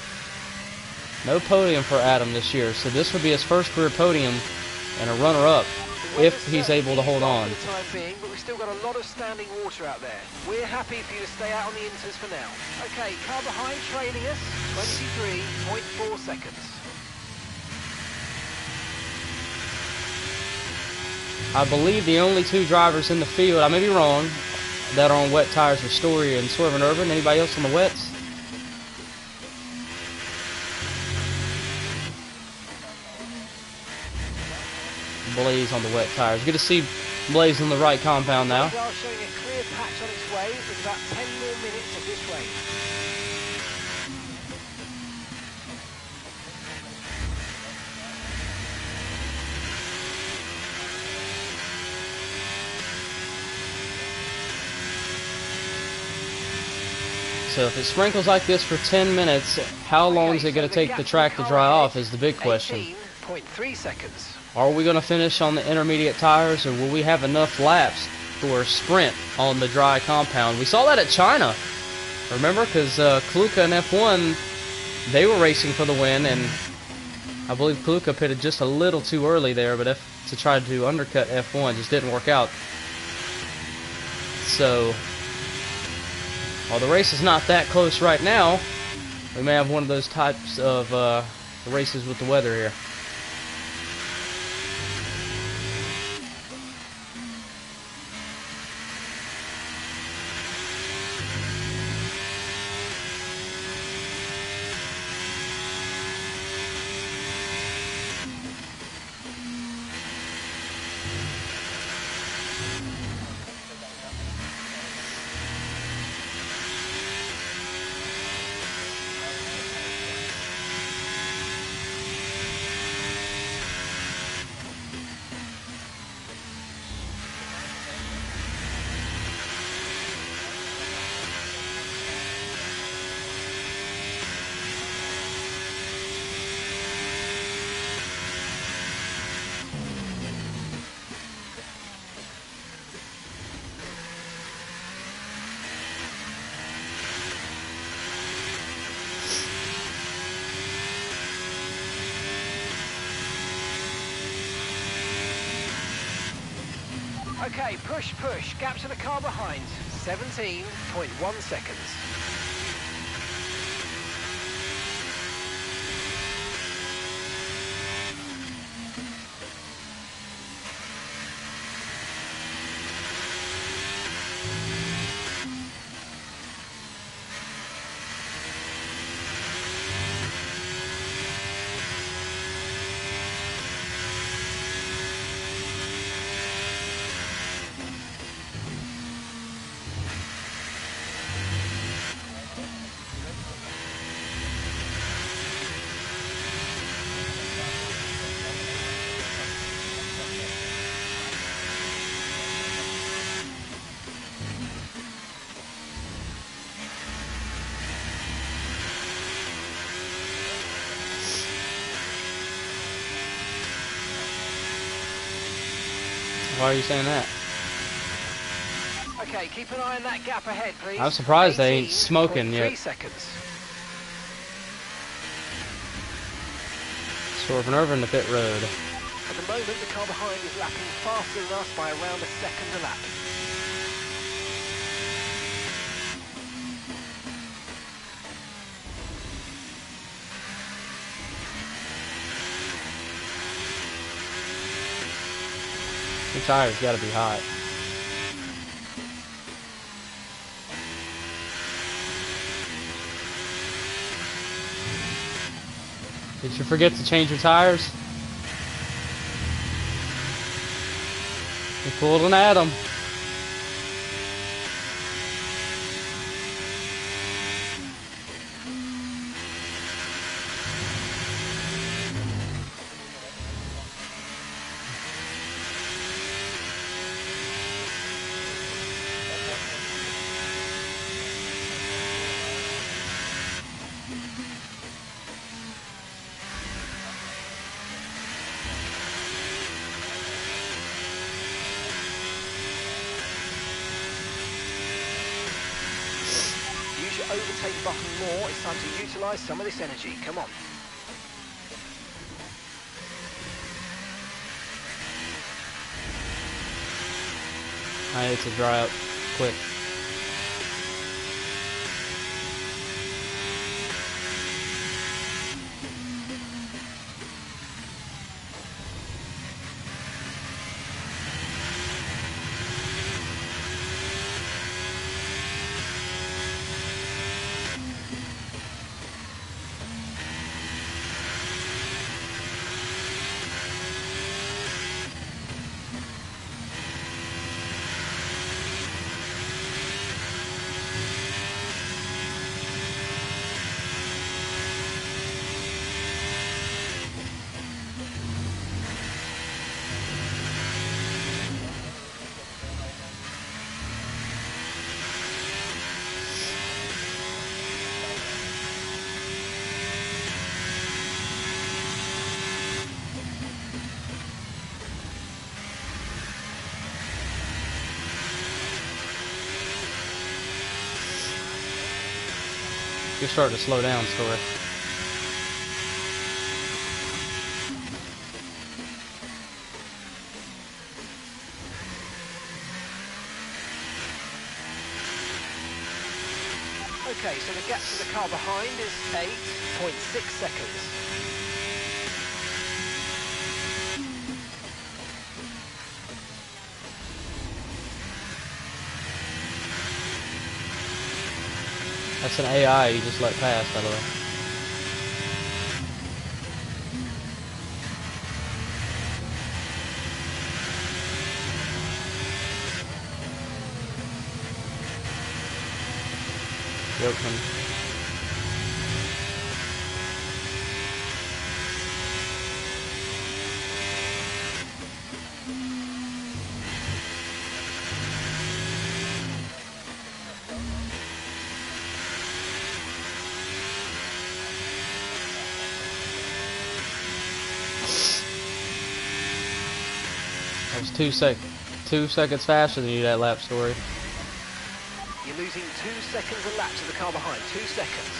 No podium for Adam this year, so this would be his first career podium and a runner-up if he's able to hold on. For the time being, but we've still got a lot of standing water out there. We're happy for you to stay out on the inters for now. Okay, car behind trailing us, 23.4 seconds. I believe the only 2 drivers in the field, I may be wrong, that are on wet tires are Story and Swerve and Urban. Anybody else on the wets? Blaze on the wet tires. Good to see Blaze in the right compound now. They are showing a clear patch on its way with about 10 more minutes of this race. So if it sprinkles like this for 10 minutes, how long is it going to take the track to dry off is the big question. 18.3 seconds. Are we going to finish on the intermediate tires, or will we have enough laps for a sprint on the dry compound? We saw that at China, remember? Because Kluka and F1, they were racing for the win, and I believe Kluka pitted just a little too early there, but to try to undercut F1 just didn't work out. So, while the race is not that close right now, we may have one of those types of races with the weather here. Okay, push, push. Gap to the car behind. 17.1 seconds. Why are you saying that? Okay, keep an eye on that gap ahead, please. I'm surprised they ain't smoking 3 yet. seconds. Swerving over in the pit road. At the moment, the car behind is lapping faster than us by around a second a lap. Your tires gotta be hot. Did you forget to change your tires? You pulled an Adam. Use your overtake button more. It's time to utilise some of this energy. Come on. I need to dry up quick. You're starting to slow down, Story. Okay, so the gap to the car behind is 8.6 seconds. That's an AI you just let pass, by the way. Joking. That was 2 seconds faster than you, that lap, Story. You're losing 2 seconds a lap to the car behind. 2 seconds.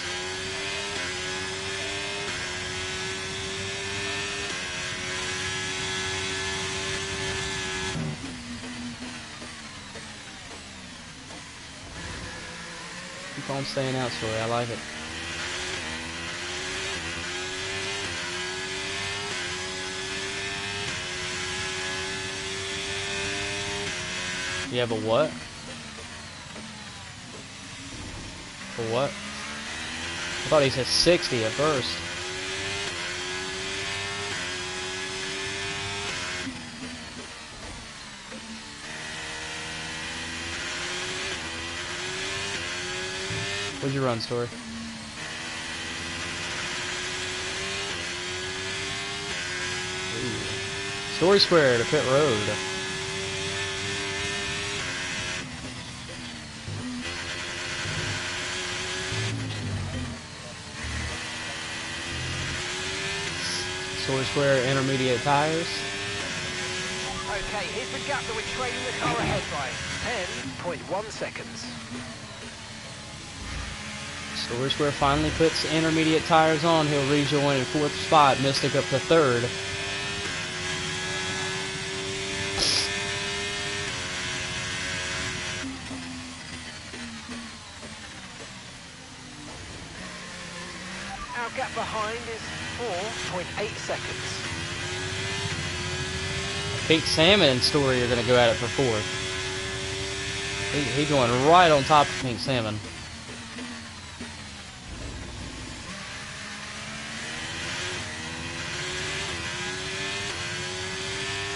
on staying out, story. I like it. Yeah, but what? For what? I thought he said 60 at first. What'd you run, Story? Ooh. Story Square to pit road. Story Square intermediate tires. Okay, here's the gap that we're trailing the car ahead by. 10.1 seconds. Story Square finally puts intermediate tires on. He'll rejoin in 4th spot. Mystic up to 3rd. Our gap behind is 4.8 seconds. Pink Salmon and Story are going to go at it for 4th. He's going right on top of Pink Salmon.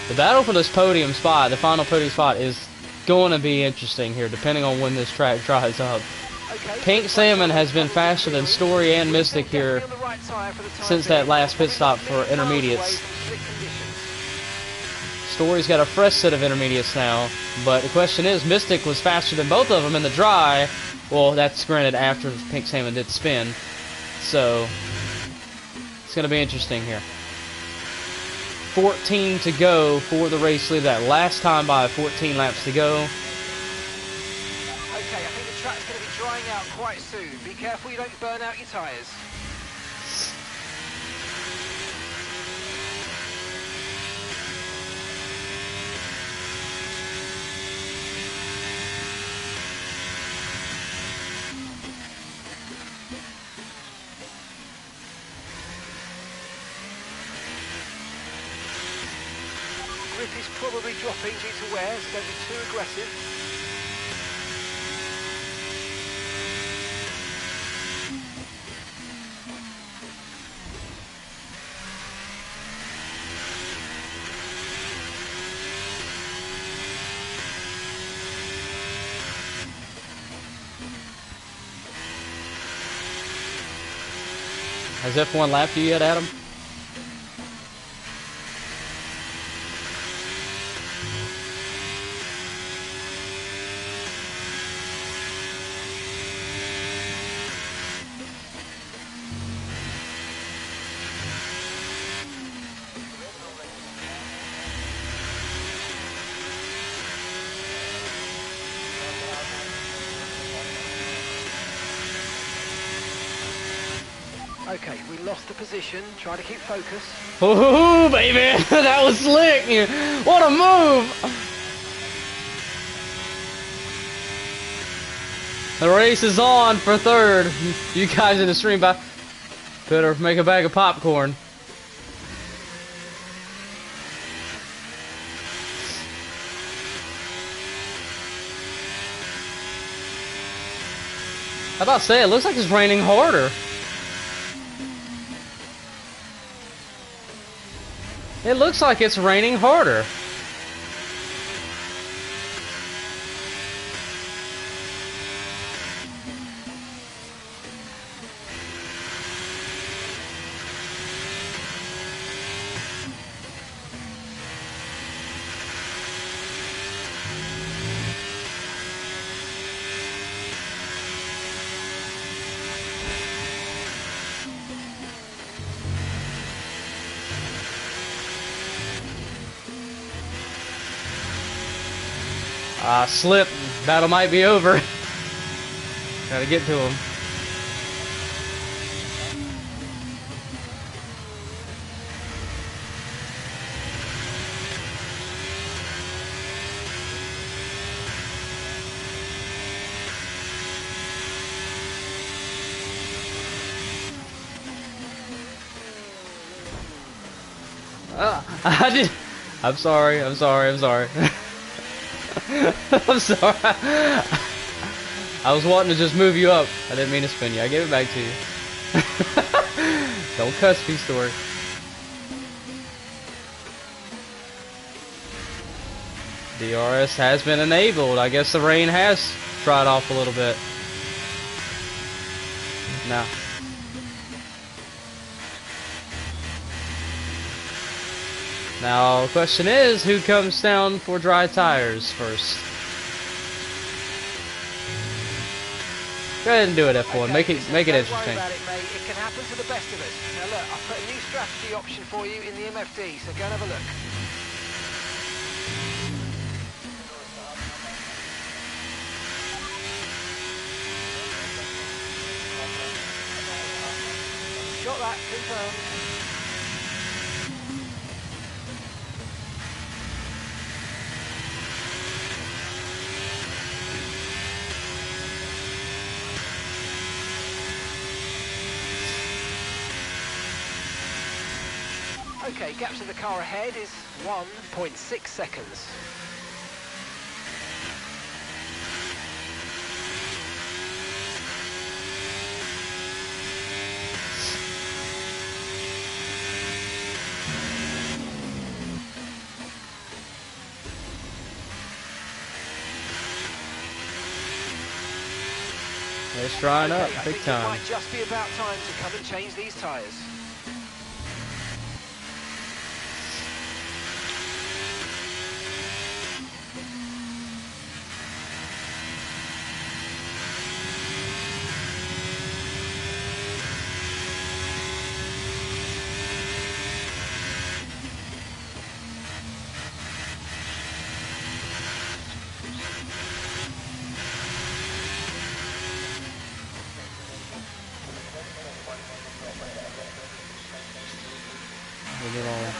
The battle for this podium spot, the final podium spot, is going to be interesting here, depending on when this track dries up. Okay, Pink Salmon has been faster than Story and Mystic here since that last pit stop for intermediates. Story's got a fresh set of intermediates now, but the question is, Mystic was faster than both of them in the dry. Well, that's granted after Pink Salmon did spin, so it's going to be interesting here. 14 to go for the race. Leave that last time by 14 laps to go. Okay, I think the track's going to be drying out quite soon. Be careful you don't burn out your tyres. Grip is probably dropping due to wear, so don't be too aggressive. Has F1 lapped you yet, Adam? Okay, we lost the position. Try to keep focus. Ooh, baby! That was slick! What a move! The race is on for 3rd. You guys in the stream better make a bag of popcorn. I about to say, it looks like it's raining harder. It looks like it's raining harder. Slip. Battle might be over. Gotta get to him. I did. I'm sorry. I'm sorry. I'm sorry. I'm sorry. I was wanting to just move you up. I didn't mean to spin you. I gave it back to you. Don't cuss me, Story. DRS has been enabled. I guess the rain has dried off a little bit. Now. Now, the question is, who comes down for dry tires first? Go ahead and do it, F1. Okay, make it Don't worry interesting. about it, mate. It can happen to the best of us. Now look, I've put a new strategy option for you in the MFD, so go and have a look. Got that, confirmed. Okay, gap to the car ahead is 1.6 seconds. It's drying up, Okay, I big think time. it might just be about time to come and change these tyres. Leave it alone.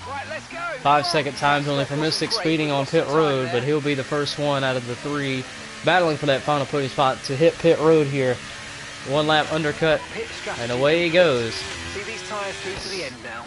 Right, let's go. 5-second times only for Mystic speeding on pit road, but he'll be the first one out of the three battling for that final podium spot to hit pit road here. One lap undercut, Pit strategy. and away he goes. See these tyres through to the end now.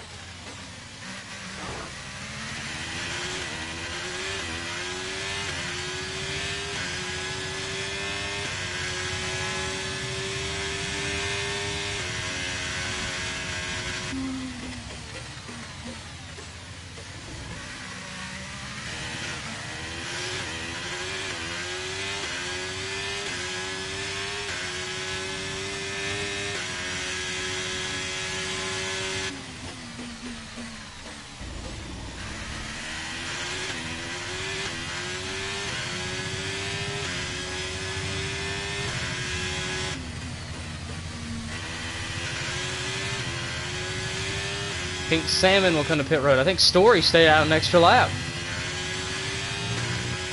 Pink Salmon will come to pit road. I think Story stayed out an extra lap.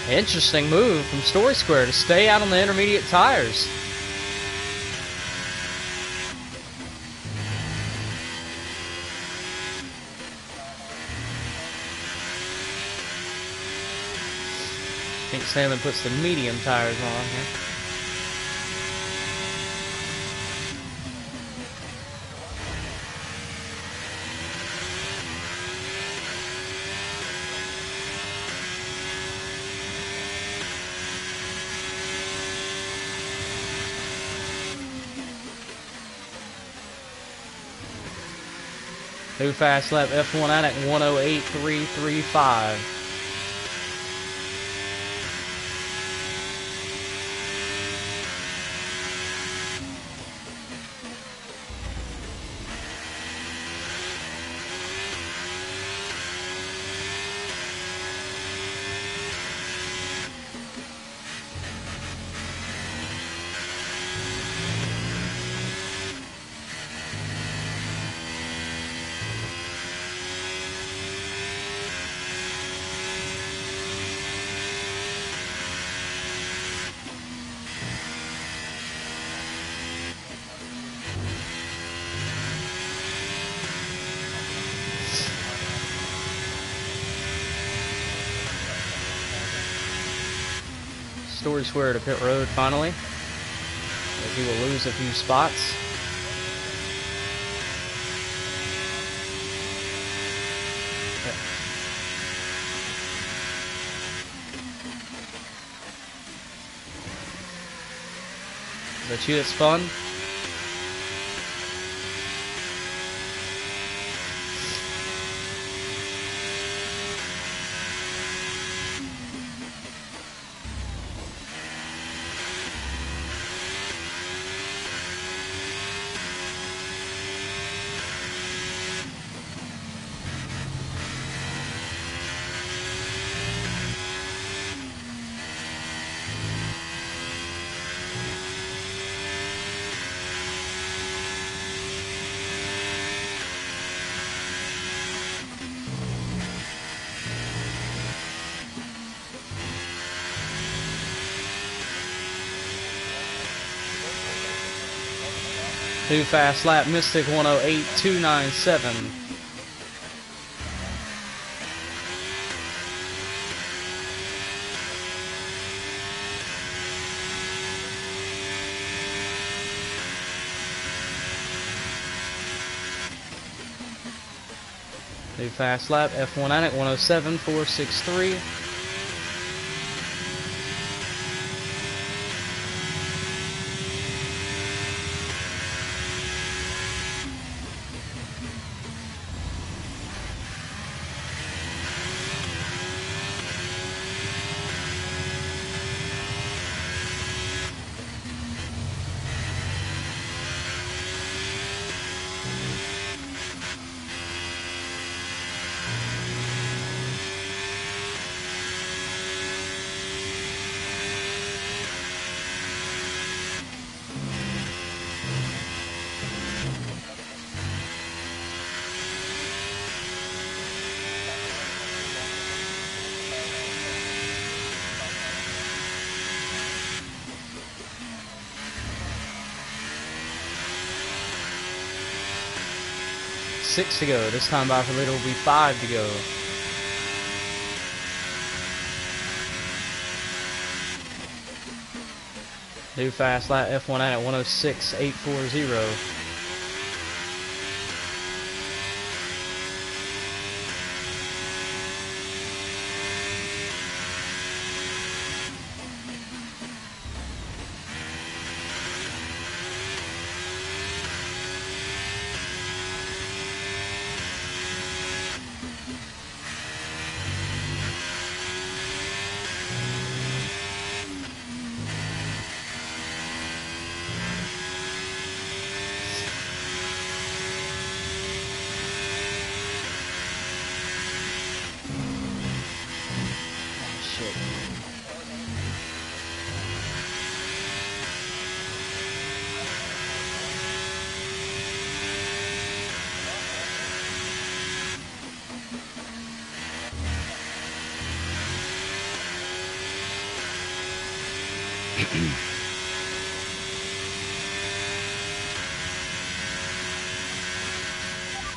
Interesting move from Story Square to stay out on the intermediate tires. Pink Salmon puts the medium tires on here. New fast lap F1 at 108.335. Story Square to pit road finally, as he will lose a few spots. Bet you it's fun. New fast lap, Mystic 108.297. New fast lap, F1 Addict 107.463. Six to go. This time by for later will be 5 to go. New fast lap, F1 at 106.840.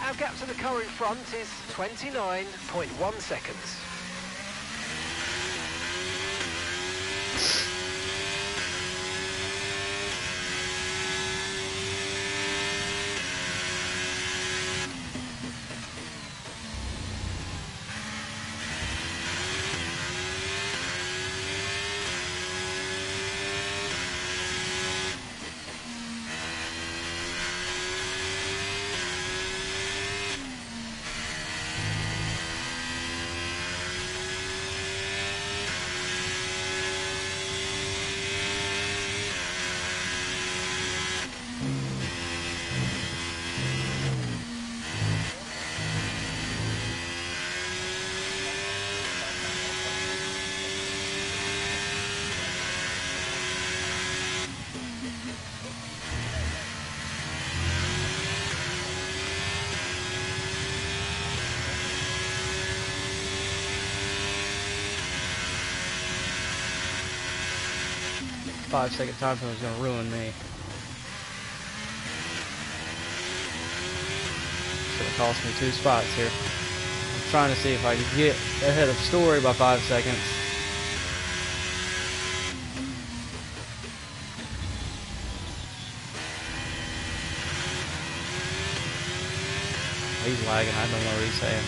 Our gap to the car in front is 29.1 seconds. Five-second time zone is going to ruin me. It's going to cost me 2 spots here. I'm trying to see if I can get ahead of Story by 5 seconds. He's lagging. I don't know what he's saying.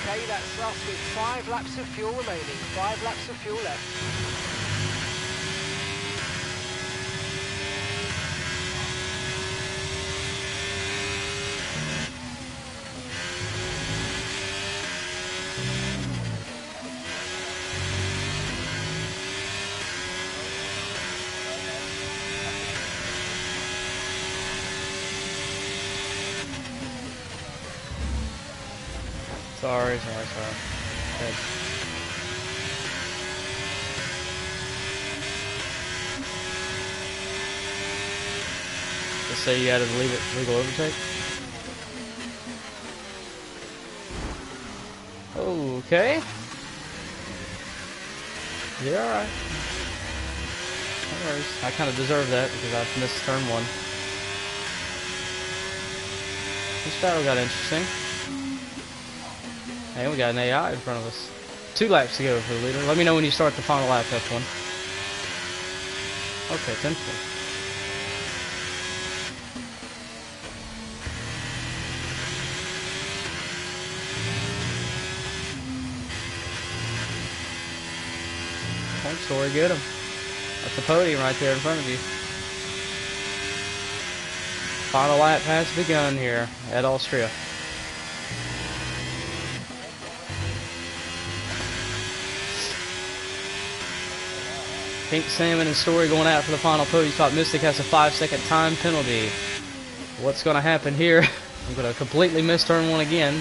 Okay, that's us with 5 laps of fuel remaining. 5 laps of fuel left. Sorry. Good. Just say you had a legal overtake. Okay. You're alright. No worries. I kind of deserve that because I missed turn 1. This battle got interesting. Hey, we got an AI in front of us. 2 laps to go for the leader. Let me know when you start the final lap, F1. Okay, 10th. Point story, get him. That's the podium right there in front of you. Final lap has begun here at Austria. Pink Salmon and Story going out for the final podium spot. Mystic has a 5-second time penalty. What's going to happen here? I'm going to completely miss turn 1 again.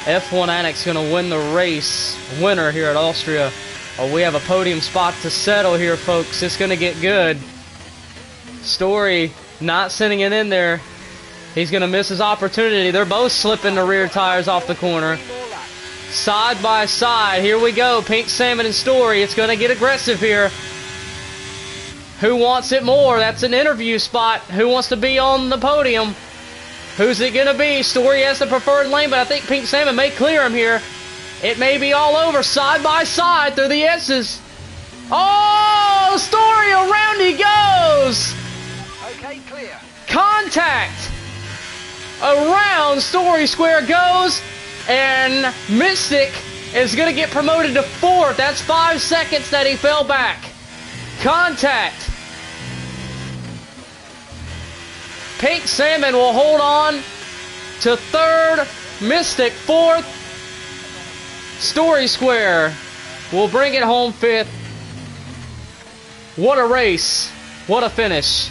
F1 Addict's going to win the race. Winner here at Austria. Oh, we have a podium spot to settle here, folks. It's going to get good. Story not sending it in there. He's going to miss his opportunity. They're both slipping the rear tires off the corner. Side by side. Here we go. Pink Salmon and Story. It's going to get aggressive here. Who wants it more? That's an interview spot. Who wants to be on the podium? Who's it going to be? Story has the preferred lane, but I think Pink Salmon may clear him here. It may be all over. Side by side through the S's. Oh, Story, around he goes. Okay, clear. Contact. Around Story Square goes. And Mystic is going to get promoted to 4th. That's 5 seconds that he fell back. Contact. Pink Salmon will hold on to 3rd. Mystic 4th. Story Square will bring it home 5th. What a race. What a finish.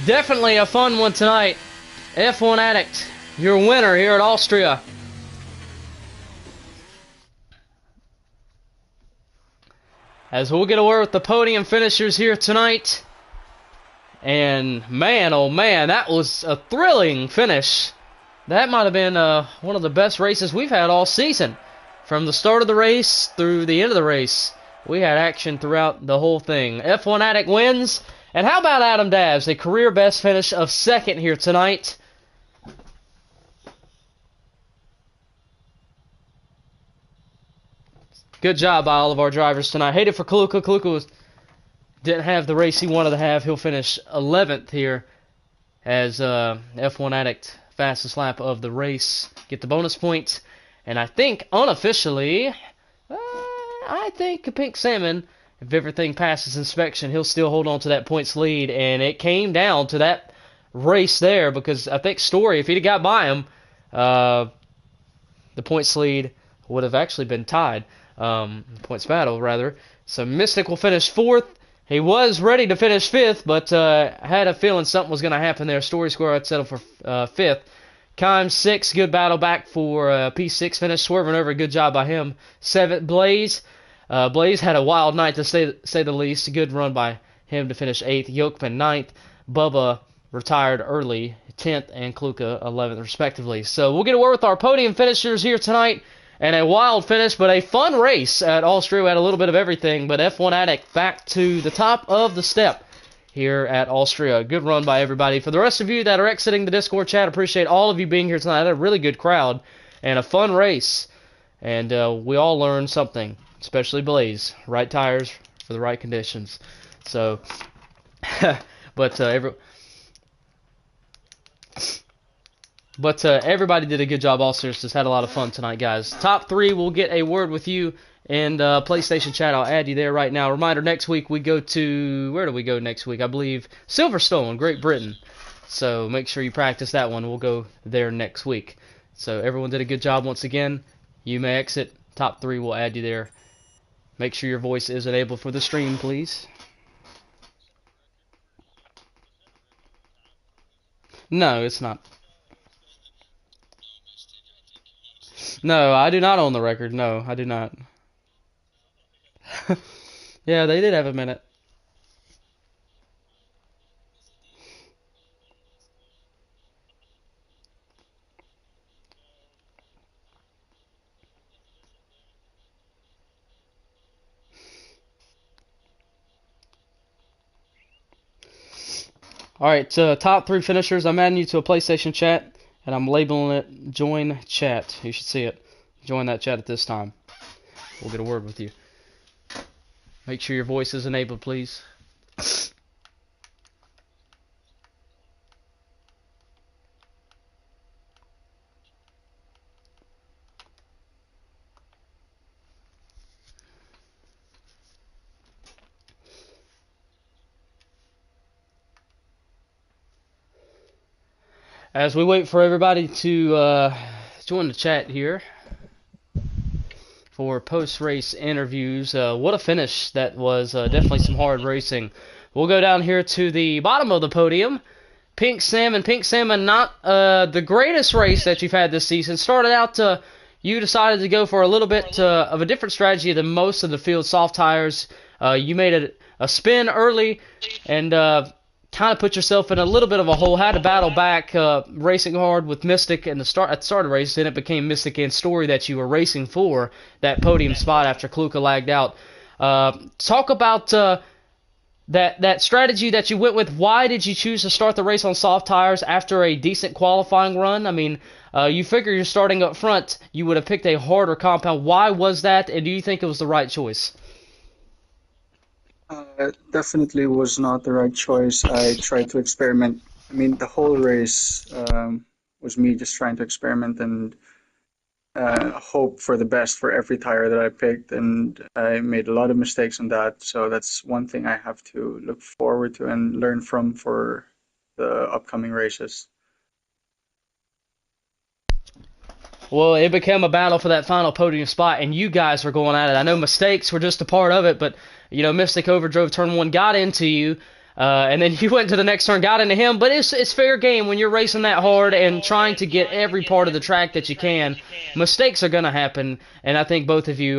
Definitely a fun one tonight. F1 Addict, your winner here at Austria. As we'll get a word with the podium finishers here tonight. And man, oh man, that was a thrilling finish. That might have been one of the best races we've had all season. From the start of the race through the end of the race, we had action throughout the whole thing. F1 Addict wins. And how about Adam Dabbs, a career best finish of 2nd here tonight. Good job by all of our drivers tonight. Hated for Kaluka. Kaluka didn't have the race he wanted to have. He'll finish 11th here as F1 Addict fastest lap of the race. Get the bonus points. And I think unofficially, I think Pink Salmon, if everything passes inspection, he'll still hold on to that points lead. And it came down to that race there because I think Story, if he'd have got by him, the points lead would have actually been tied. Points battle, rather. So Mystic will finish 4th. He was ready to finish 5th, but had a feeling something was going to happen there. Story Square had settled for 5th. Kime 6th, good battle back for P6 finish. Swerving over, good job by him. 7th, Blaze. Blaze had a wild night to say the least. A good run by him to finish 8th. Yokman 9th. Bubba retired early, 10th, and Kluka 11th, respectively. So we'll get a word with our podium finishers here tonight. And a wild finish, but a fun race at Austria. We had a little bit of everything, but F1 Addict back to the top of the step here at Austria. Good run by everybody. For the rest of you that are exiting the Discord chat, appreciate all of you being here tonight. I had a really good crowd and a fun race. And we all learned something, especially Blaze. Right tires for the right conditions. So, but everybody did a good job. All seriousness, had a lot of fun tonight, guys. Top 3 will get a word with you in PlayStation chat. I'll add you there right now. Reminder: next week we go to, where do we go next week? I believe Silverstone, Great Britain. So make sure you practice that one. We'll go there next week. So everyone did a good job once again. You may exit. Top 3 will add you there. Make sure your voice is enabled for the stream, please. No, it's not. No, I do not own the record. No, I do not. Yeah, they did have a minute. Alright, top 3 finishers. I'm adding you to a PlayStation chat, and I'm labeling it Join Chat. You should see it. Join that chat at this time. We'll get a word with you. Make sure your voice is enabled, please. As we wait for everybody to join the chat here for post-race interviews, what a finish that was. Definitely some hard racing. We'll go down here to the bottom of the podium. Pink Salmon, not the greatest race that you've had this season. Started out, you decided to go for a little bit of a different strategy than most of the field. Soft tires. You made a spin early and kind of put yourself in a little bit of a hole. Had to battle back, racing hard with Mystic at the start of the race. Then it became Mystic and Story that you were racing for that podium spot after Kluka lagged out. Talk about that strategy that you went with. Why did you choose to start the race on soft tires after a decent qualifying run? I mean, you figure you're starting up front, you would have picked a harder compound. Why was that, and do you think it was the right choice? Definitely was not the right choice. I tried to experiment. I mean, the whole race was me just trying to experiment and hope for the best for every tire that I picked, and I made a lot of mistakes on that. So that's one thing I have to look forward to and learn from for the upcoming races. Well, it became a battle for that final podium spot, and you guys were going at it. I know mistakes were just a part of it, but, you know, Mystic overdrove turn 1, got into you, and then you went to the next turn, got into him. But it's fair game when you're racing that hard and trying to get every part of the track that you can. Mistakes are going to happen, and I think both of you,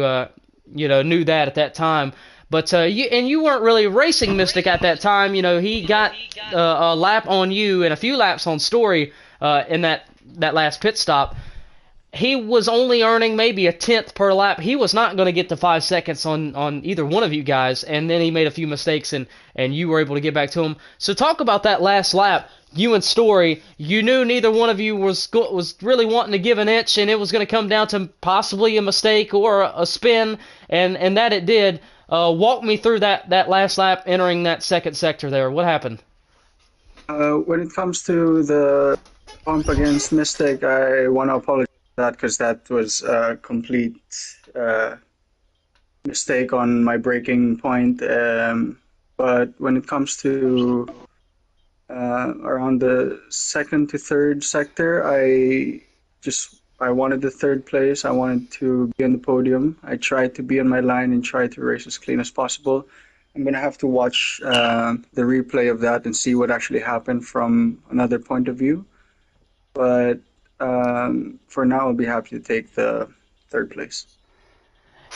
knew that at that time. But you weren't really racing Mystic at that time. You know, he got a lap on you and a few laps on Story in that last pit stop. He was only earning maybe a tenth per lap. He was not going to get to 5 seconds on either one of you guys, and then he made a few mistakes, and you were able to get back to him. So talk about that last lap. You and Story, you knew neither one of you was really wanting to give an inch, and it was going to come down to possibly a mistake or a spin, and that it did. Walk me through that last lap entering that second sector there. What happened? When it comes to the bump against Mystic, I want to apologize that because that was a complete mistake on my braking point. But when it comes to around the second to third sector, I wanted the third place. I wanted to be on the podium. I tried to be on my line and try to race as clean as possible. I'm gonna have to watch the replay of that and see what actually happened from another point of view. But for now, I'll be happy to take the third place.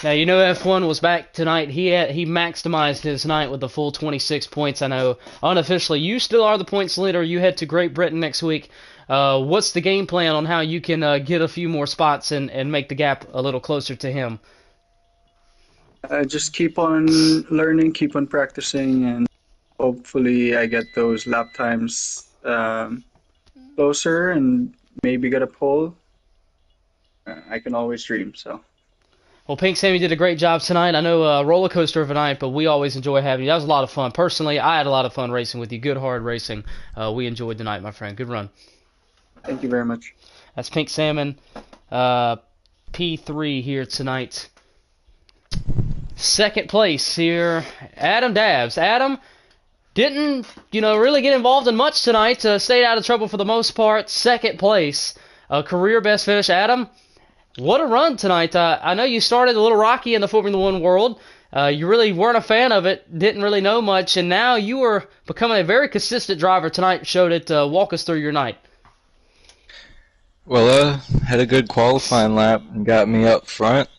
Now, you know F1 was back tonight. He maximized his night with the full 26 points. I know unofficially you still are the points leader. You head to Great Britain next week. What's the game plan on how you can get a few more spots and make the gap a little closer to him? Just keep on learning, keep on practicing, and hopefully I get those lap times closer and maybe get a pole. I can always dream, so. Well, Pink Sammy did a great job tonight. I know roller coaster of a night, but we always enjoy having you. That was a lot of fun. Personally, I had a lot of fun racing with you. Good, hard racing. We enjoyed the night, my friend. Good run. Thank you very much. That's Pink Salmon, P3 here tonight. Second place here, Adam Dabbs. Adam didn't, really get involved in much tonight. Stayed out of trouble for the most part. Second place, a career best finish. Adam, what a run tonight. I know you started a little rocky in the Formula One world. You really weren't a fan of it, didn't really know much, and now you are becoming a very consistent driver tonight. Showed it. Walk us through your night. Well, had a good qualifying lap and got me up front,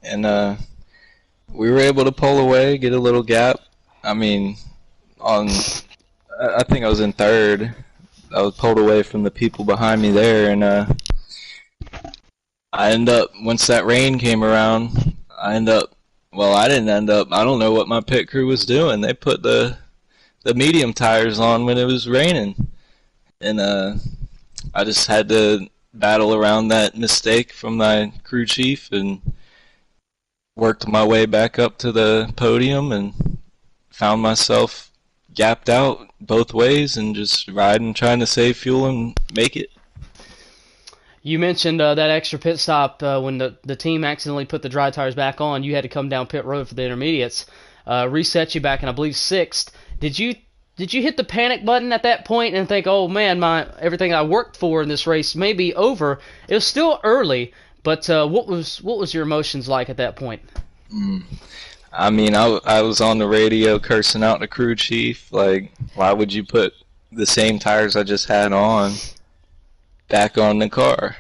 and we were able to pull away, get a little gap. I mean, I think I was in third. I was pulled away from the people behind me there, and I end up, once that rain came around, I didn't end up, I don't know what my pit crew was doing. They put the medium tires on when it was raining, and I just had to battle around that mistake from my crew chief and worked my way back up to the podium and found myself gapped out both ways and just riding, trying to save fuel and make it. You mentioned that extra pit stop when the team accidentally put the dry tires back on. You had to come down pit road for the intermediates, reset you back in, I believe, sixth. Did you hit the panic button at that point and think, oh man, everything I worked for in this race may be over? It was still early, but what was your emotions like at that point? I mean, I was on the radio cursing out the crew chief, like, why would you put the same tires I just had on back on the car?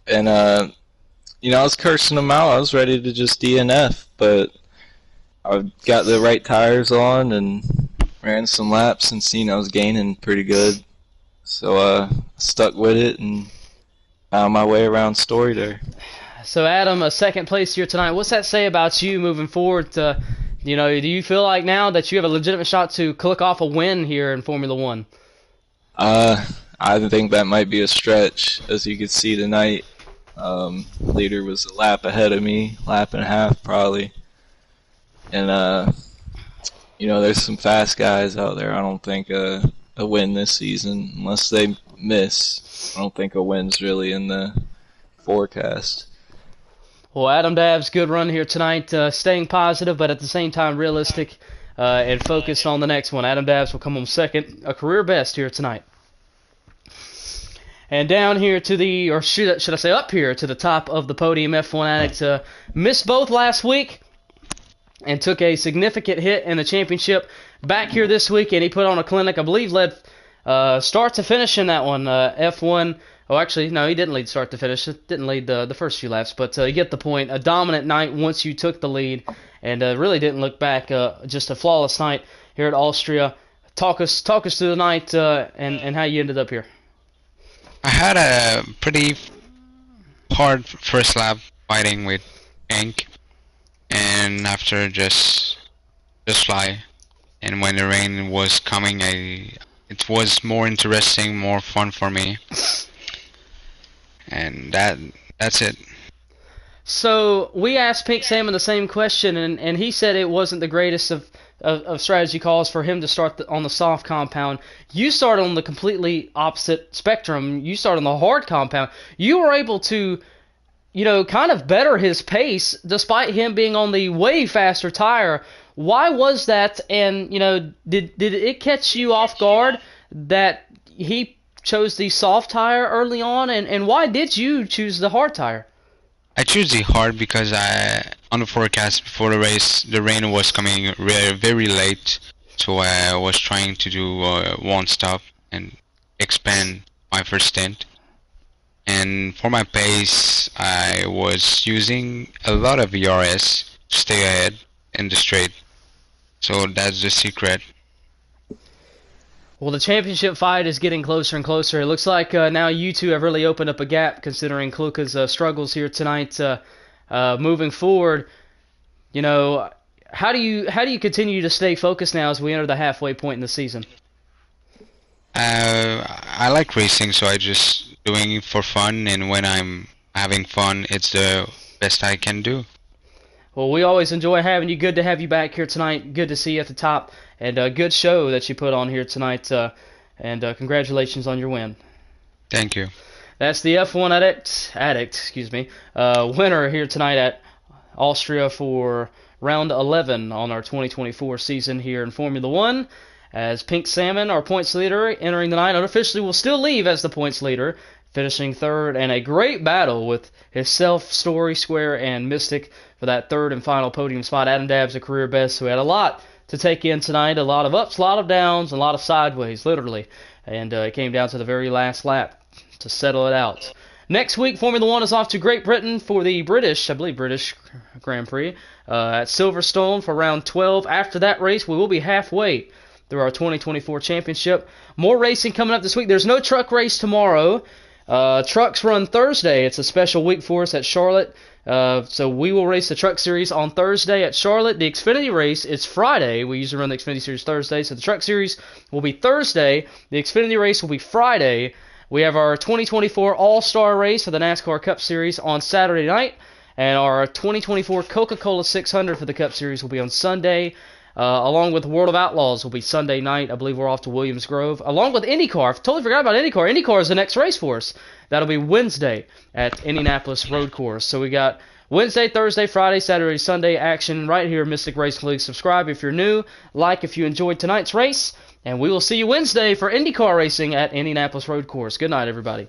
And I was cursing them out. I was ready to just DNF, but I got the right tires on and ran some laps and seen I was gaining pretty good, so stuck with it and found my way around Story there. So Adam, a second place here tonight. What's that say about you moving forward? Do you feel like now that you have a legitimate shot to click off a win here in Formula One? I think that might be a stretch. As you could see tonight, leader was a lap ahead of me, lap and a half probably, and there's some fast guys out there. I don't think a win this season, unless they miss, I don't think a win's really in the forecast. Well, Adam Dabbs, good run here tonight, staying positive, but at the same time realistic and focused on the next one. Adam Dabbs will come home second, a career best here tonight. And down here should I say up here to the top of the podium, F1 Addict missed both last week and took a significant hit in the championship. Back here this week, and he put on a clinic, I believe, led start to finish in that one. F1, oh, actually, no, he didn't lead start to finish. Didn't lead the first few laps, but you get the point. A dominant night once you took the lead, and really didn't look back. Just a flawless night here at Austria. Talk us through the night and how you ended up here. I had a pretty hard first lap fighting with Pink, and after just fly. And when the rain was coming, it was more interesting, more fun for me. And that's it. So we asked Pink Salmon the same question, and he said it wasn't the greatest of strategy calls for him to start on the soft compound. You started on the completely opposite spectrum. You started on the hard compound. You were able to, kind of better his pace despite him being on the way faster tire. Why was that? And did it catch you off guard that he chose the soft tire early on? And why did you choose the hard tire? I choose the hard because on the forecast before the race, the rain was coming very late, so I was trying to do one stop and expand my first stint. And for my pace, I was using a lot of ERS to stay ahead in the straight. So that's the secret. Well, the championship fight is getting closer and closer. It looks like now you two have really opened up a gap, considering Kluka's struggles here tonight. Moving forward, how do you continue to stay focused now as we enter the halfway point in the season? I like racing, so I just doing it for fun, and when I'm having fun, it's the best I can do. Well, we always enjoy having you. Good to have you back here tonight. Good to see you at the top. And a good show that you put on here tonight. And congratulations on your win. Thank you. That's the F1 addict, winner here tonight at Austria for round 11 on our 2024 season here in Formula One. As Pink Salmon, our points leader, entering the night, unofficially will still leave as the points leader, finishing third, and a great battle with himself, Story, Square, and Mystic for that third and final podium spot. Adam Dabbs, a career best, so we had a lot to take in tonight, a lot of ups, a lot of downs, and a lot of sideways, literally. And it came down to the very last lap to settle it out. Next week, Formula One is off to Great Britain for the British Grand Prix at Silverstone for round 12. After that race, we will be halfway through our 2024 championship. More racing coming up this week. There's no truck race tomorrow. Trucks run Thursday. It's a special week for us at Charlotte. So we will race the Truck Series on Thursday at Charlotte. The Xfinity race is Friday. We usually run the Xfinity Series Thursday. So the Truck Series will be Thursday. The Xfinity race will be Friday. We have our 2024 All-Star race for the NASCAR Cup Series on Saturday night. And our 2024 Coca-Cola 600 for the Cup Series will be on Sunday. Along with World of Outlaws will be Sunday night. I believe we're off to Williams Grove. Along with IndyCar. I totally forgot about IndyCar. IndyCar is the next race for us. That'll be Wednesday at Indianapolis Road Course. So we got Wednesday, Thursday, Friday, Saturday, Sunday action right here at Mystic Racing League. Subscribe if you're new. Like if you enjoyed tonight's race. And we will see you Wednesday for IndyCar racing at Indianapolis Road Course. Good night, everybody.